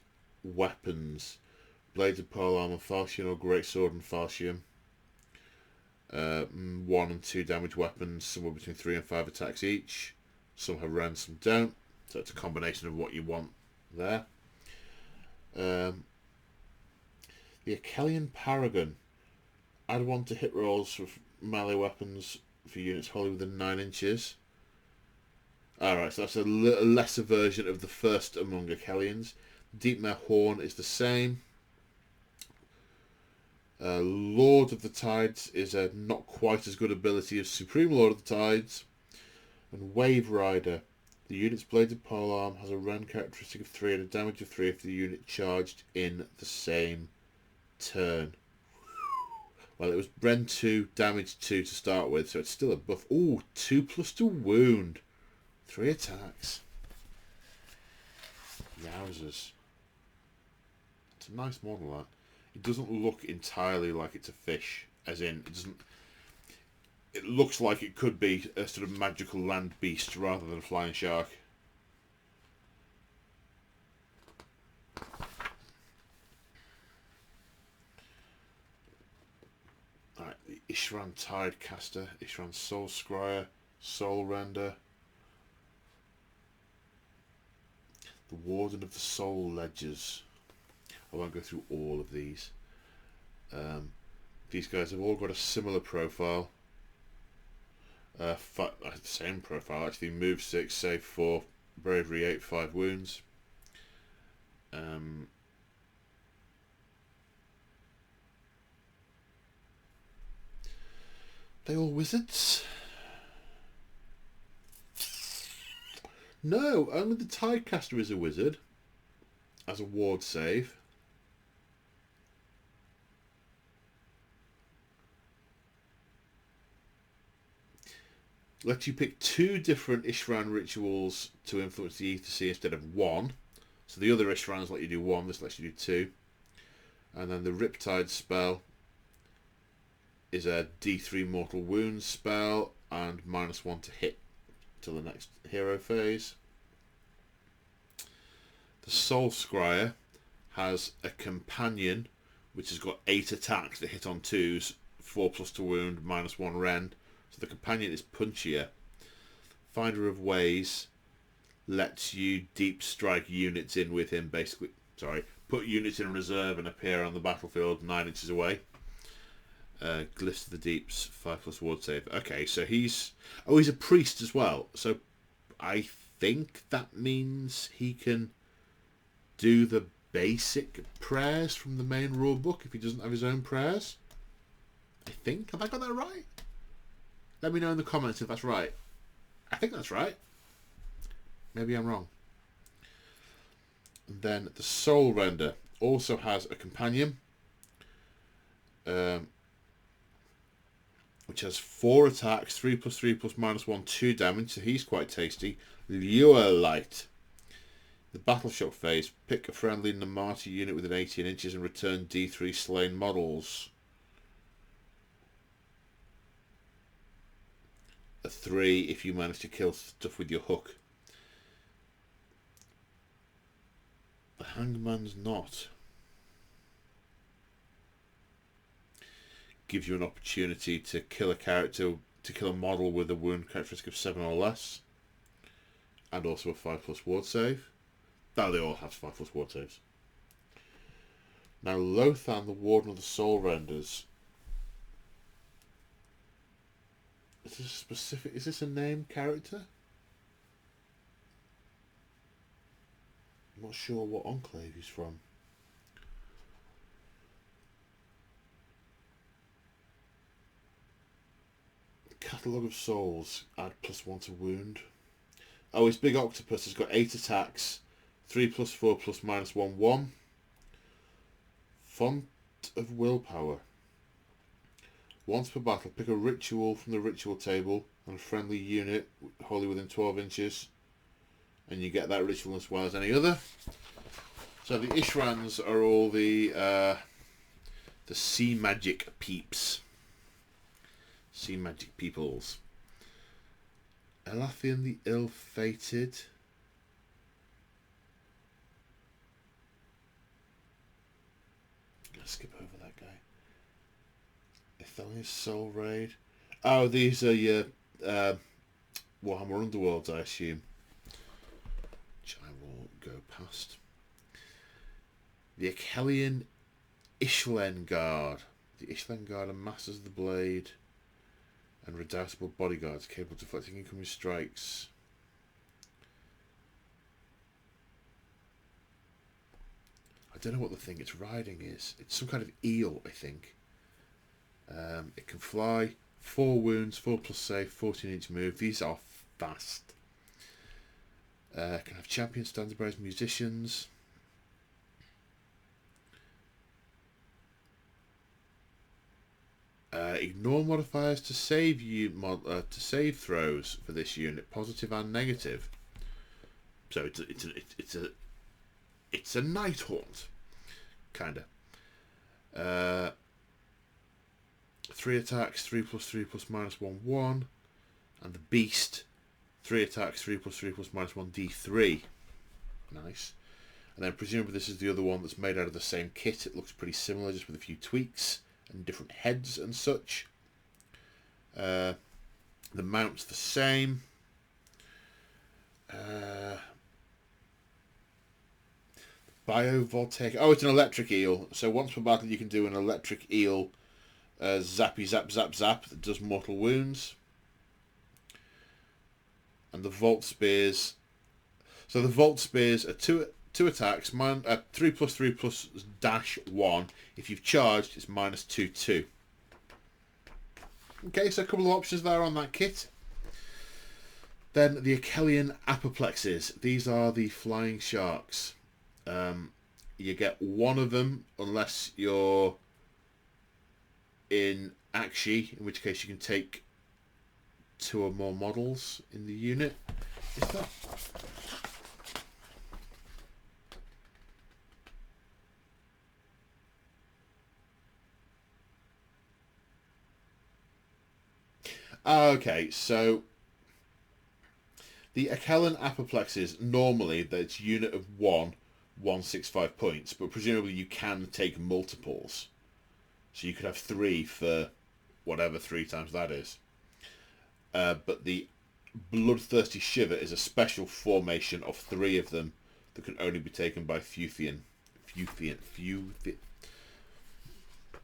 weapons. Blades of polearm and falchion, or greatsword and falchion. 1 and 2 damage weapons, somewhere between 3 and 5 attacks each. Some have rend, some don't. So it's a combination of what you want there. The Achelian Paragon. Add 1 to hit rolls for melee weapons for units wholly within 9 inches. Alright, so that's a lesser version of the first among Achelians. Deepmare Horn is the same. Lord of the Tides is a not quite as good ability as Supreme Lord of the Tides. And Wave Rider. The unit's bladed polearm has a rend characteristic of 3 and a damage of 3 if the unit charged in the same turn. Well, it was rend 2, damage 2 to start with, so it's still a buff. Ooh, 2+2 wound. 3 attacks. Yowzers. It's a nice model, that. It doesn't look entirely like it's a fish, as in, it doesn't... It looks like it could be a sort of magical land beast rather than a flying shark. Alright, the Ishran Tidecaster, Ishran Soul Squire, Soul Render. The Warden of the Soul Ledgers. I won't go through all of these. These guys have all got a similar profile. Same profile actually. Move 6, save 4, bravery 8, 5 wounds. They all wizards? No, only the Tidecaster is a wizard. As a ward save. Lets you pick 2 different Ishran rituals to influence the Ether Sea instead of 1. So the other Ishrans let you do 1, this lets you do 2. And then the Riptide spell is a D3 mortal wounds spell and -1 to hit till the next hero phase. The Soul Squire has a companion which has got 8 attacks that hit on 2s, 4+ to wound, -1 rend. So the companion is punchier. Finder of Ways lets you deep strike units in with him, basically. Sorry, put units in reserve and appear on the battlefield 9 inches away. Glyphs of the Deeps, 5+ ward save. Okay, so he's a priest as well. So I think that means he can do the basic prayers from the main rule book if he doesn't have his own prayers. I think. Have I got that right? Let me know in the comments if that's right. I think that's right. Maybe I'm wrong. And then the Soul Render also has a companion, which has 4 attacks, 3+3 +(-1), 2 damage, so he's quite tasty. Lure Light. The Battle Shock phase, pick a friendly Namarati unit within 18 inches and return D3 slain models. A 3 if you manage to kill stuff with your hook. The Hangman's Knot gives you an opportunity to kill a character, to kill a model with a wound characteristic of 7 or less, and also a 5+ ward save. Now they all have 5+ ward saves. Now Lothan, the Warden of the Soul Renders. Is this a specific? Is this a named character? I'm not sure what Enclave he's from. Catalogue of Souls. Add +1 to wound. Oh, his big octopus has got 8 attacks. 3+4 +(-1), 1. Font of Willpower. Once per battle, pick a ritual from the ritual table and a friendly unit wholly within 12 inches. And you get that ritual as well as any other. So the Ishrans are all the sea magic peeps. Sea magic peoples. Elathian the Ill-Fated. I'm going to skip over that guy. Ithalia's Soul Raid. Oh, these are your Warhammer Underworlds, I assume. Which I will go past. The Achelian Ishlen Guard. The Ishlen Guard are Masters of the Blade and redoubtable bodyguards capable of deflecting incoming strikes. I don't know what the thing it's riding is. It's some kind of eel, I think. It can fly, 4 wounds, 4+ save, 14-inch move. These are fast. Can have champions, standardized musicians. Ignore modifiers to save throws for this unit, positive and negative. So it's a night haunt, kinda. 3 attacks, 3+3 +(-1), 1, and the Beast, 3 attacks, 3+3 +(-1), D3. Nice. And then presumably this is the other one that's made out of the same kit. It looks pretty similar, just with a few tweaks and different heads and such. The mount's the same. Biovoltaic. Oh, it's an electric eel. So once per battle you can do an electric eel zappy zap zap zap that does mortal wounds. And the Volt Spears. So the Volt Spears are 2 attacks, 3+3 +(-1). If you've charged, it's -2/2. Okay, so a couple of options there on that kit. Then the Achelian Aperplexes. These are the flying sharks. You get 1 of them unless you're in Akshi, in which case you can take 2 or more models in the unit. Is that... Okay, so the Achelian Aperplexes, normally that's unit of 165 points, but presumably you can take multiples. So you could have 3 for whatever 3 times that is. But the Bloodthirsty Shiver is a special formation of 3 of them that can only be taken by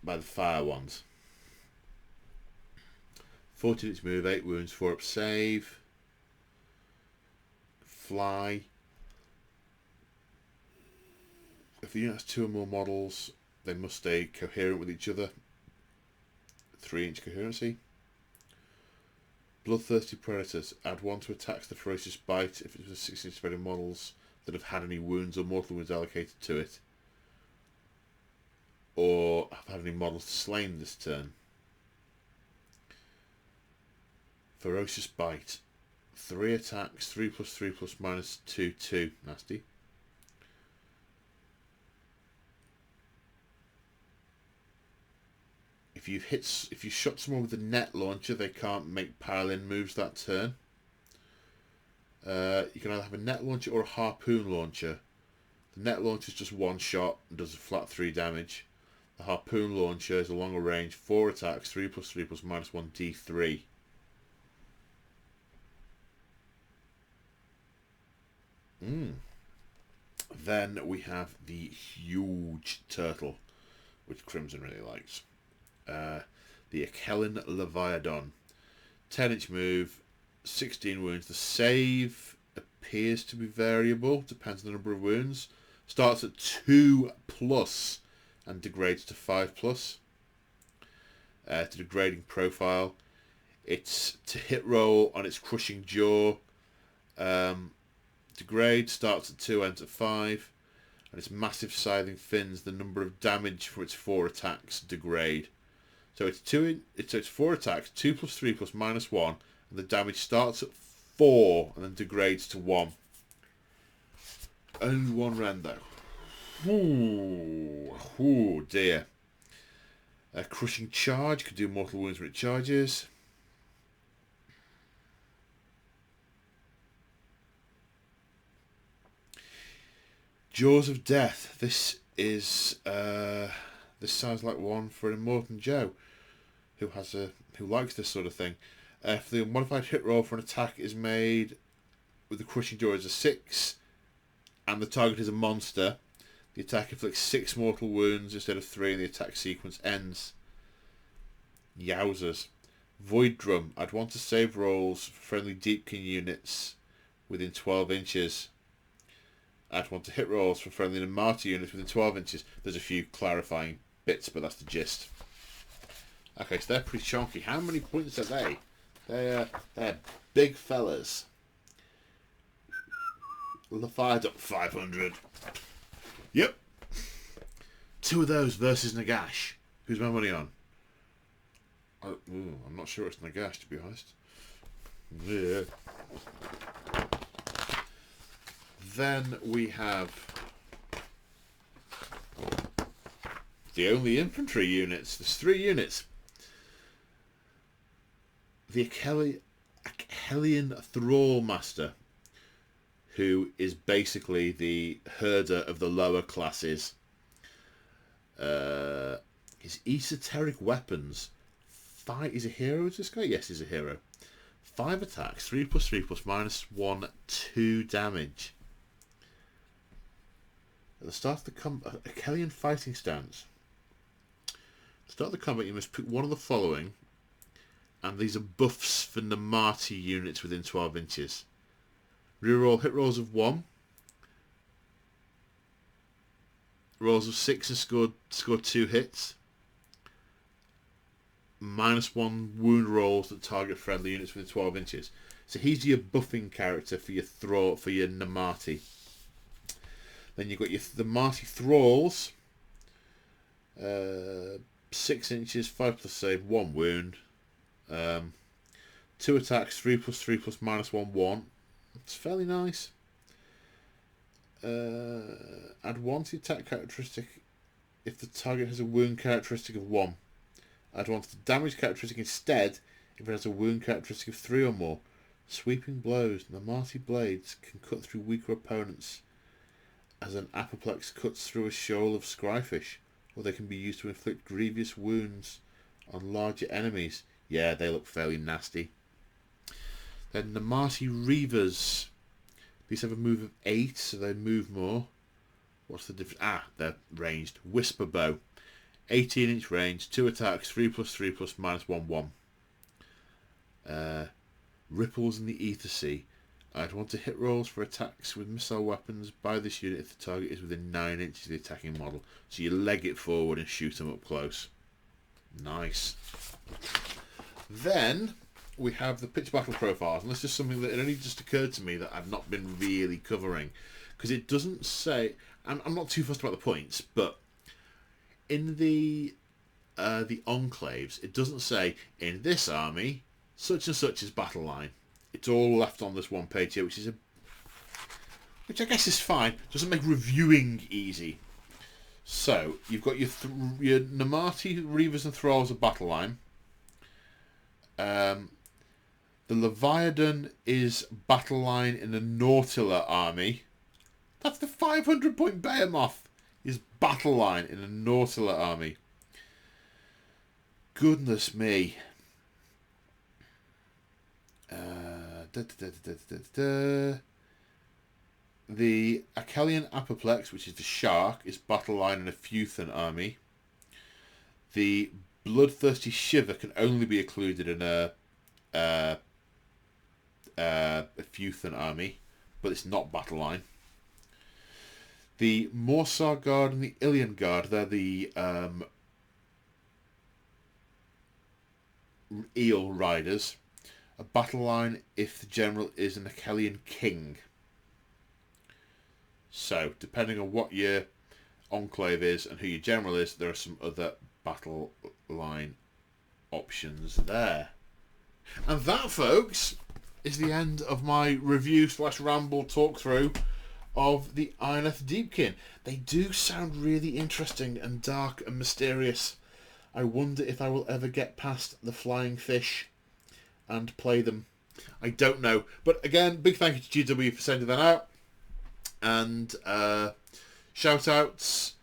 by the fire ones. 14 inch move, 8 wounds, 4 up save. fly. If the unit has 2 or more models, they must stay coherent with each other. 3-inch coherency. Bloodthirsty predators. Add 1 to attacks the ferocious bite if it was 6-inch spreading models that have had any wounds or mortal wounds allocated to it, or have had any models slain this turn. Ferocious bite. 3 attacks, 3+3 -2/2. Nasty. If you shot someone with a net launcher, they can't make pile-in moves that turn. You can either have a net launcher or a harpoon launcher. The net launcher is just 1 shot and does a flat 3 damage. The harpoon launcher is a longer range, 4 attacks, 3+3 -1d3. Then we have the huge turtle, which Crimson really likes. The Akelian Leviathan. 10-inch move, 16 wounds. The save appears to be variable, depends on the number of wounds. Starts at 2+ and degrades to 5+. To degrading profile. It's to hit roll on its crushing jaw. Degrade starts at 2, ends at 5. And its massive scything fins, the number of damage for its 4 attacks degrade. So it's 4 attacks, 2+3 -1, and the damage starts at 4 and then degrades to 1. Only 1 rend though. Ooh dear. A crushing charge could do mortal wounds when it charges. Jaws of Death. This sounds like one for an Immortan Joe, who likes this sort of thing. If the modified hit roll for an attack is made with the crushing jaw as a 6, and the target is a monster, the attack inflicts 6 mortal wounds instead of 3, and the attack sequence ends. Yowzers. Void Drum. I'd want to save rolls for friendly Deepkin units within 12 inches. I'd want to hit rolls for friendly Namarati units within 12 inches. There's a few clarifying bits, but that's the gist. Okay, so they're pretty chunky. How many points are they? They're big fellas. Fired up 500. Yep. 2 of those versus Nagash. Who's my money on? I'm not sure it's Nagash, to be honest. Yeah. Then we have the only infantry units. There's 3 units. The Akelian Thrall Master, who is basically the herder of the lower classes. His esoteric weapons. Is a hero, is this guy? Yes, he's a hero. 5 attacks, 3+3 +1, 2 damage. At the start of the combat, a Akelian fighting stance. At the start of the combat, you must pick one of the following, and these are buffs for Namarati units within 12 inches. Reroll hit rolls of 1, rolls of 6 and score 2 hits. -1 wound rolls that target friendly units within 12 inches. So he's your buffing character for your Namarati. Then you've got the Namarati Thralls. 6 inches, 5+ save, 1 wound. 2 attacks, 3+3 +1, 1. It's fairly nice. Add 1 to the attack characteristic if the target has a wound characteristic of 1. Add 1 to the damage characteristic instead if it has a wound characteristic of 3 or more. Sweeping blows. Namarati blades can cut through weaker opponents as an Aperplex cuts through a shoal of scryfish, or they can be used to inflict grievous wounds on larger enemies. Yeah, they look fairly nasty. Then Namarati Reavers. These have a move of 8, so they move more. What's the difference? They're ranged. Whisper Bow. 18-inch range, 2 attacks, 3+3 +1, 1. Ripples in the Ether Sea. I'd want to hit rolls for attacks with missile weapons by this unit if the target is within 9 inches of the attacking model. So you leg it forward and shoot them up close. Nice. Then we have the pitch battle profiles, and this is something that it only just occurred to me that I've not been really covering, because it doesn't say. I'm not too fussed about the points, but in the Enclaves, it doesn't say in this army such and such is battle line. It's all left on this one page here, which I guess is fine. Doesn't make reviewing easy. So you've got your Namarati Reavers and Thralls of battle line. The Leviathan is battle line in the Nautila army. That's the 500-point Behemoth is battle line in the Nautila army. Goodness me. The Achelian Aperplex, which is the Shark, is battle line in a Futhan army. The Bloodthirsty Shiver can only be included in a Futhan army, but it's not battle line. The Morsar Guard and the Ilian Guard, they're the Eel Riders. A battle line if the general is an Achelian King. So, depending on what your enclave is and who your general is, there are some other battle line options there. And that, folks, is the end of my review / ramble talk through of the Idoneth Deepkin. They do sound really interesting and dark and mysterious. I wonder if I will ever get past the flying fish and play them. I don't know. But again, big thank you to GW for sending that out. And shout outs.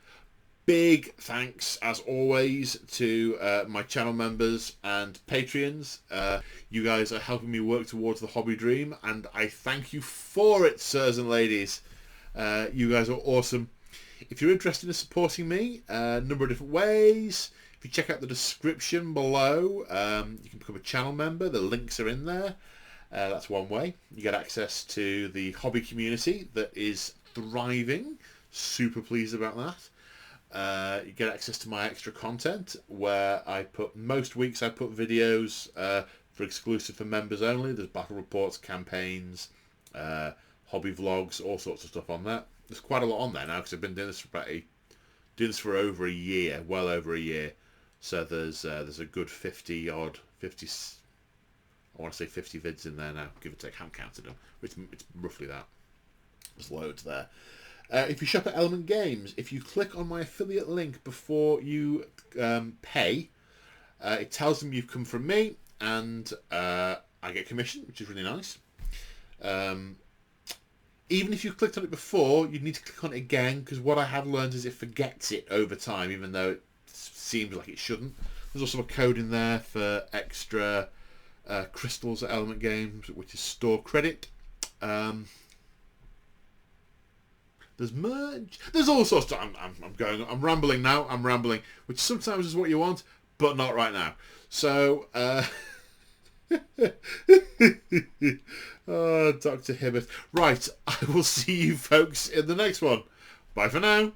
Big thanks, as always, to my channel members and Patreons. You guys are helping me work towards the hobby dream, and I thank you for it, sirs and ladies. You guys are awesome. If you're interested in supporting me, a number of different ways. If you check out the description below, you can become a channel member. The links are in there. That's one way. You get access to the hobby community that is thriving. Super pleased about that. You get access to my extra content, where most weeks I put videos for exclusive for members only. There's battle reports, campaigns, hobby vlogs, all sorts of stuff on that. There's quite a lot on there now, because I've been doing this for over a year, well over a year. So there's a good 50 I want to say 50 vids in there now, give or take. I haven't counted them. It's roughly that. There's loads there. If you shop at Element Games, if you click on my affiliate link before you pay, it tells them you've come from me, and I get commission, which is really nice. Even if you clicked on it before, you need to click on it again, because what I have learned is it forgets it over time, even though it seems like it shouldn't. There's also a code in there for extra crystals at Element Games, which is store credit. There's merge. There's all sorts of... I'm rambling now. I'm rambling, which sometimes is what you want, but not right now. So, oh, Dr. Hibbert. Right, I will see you folks in the next one. Bye for now.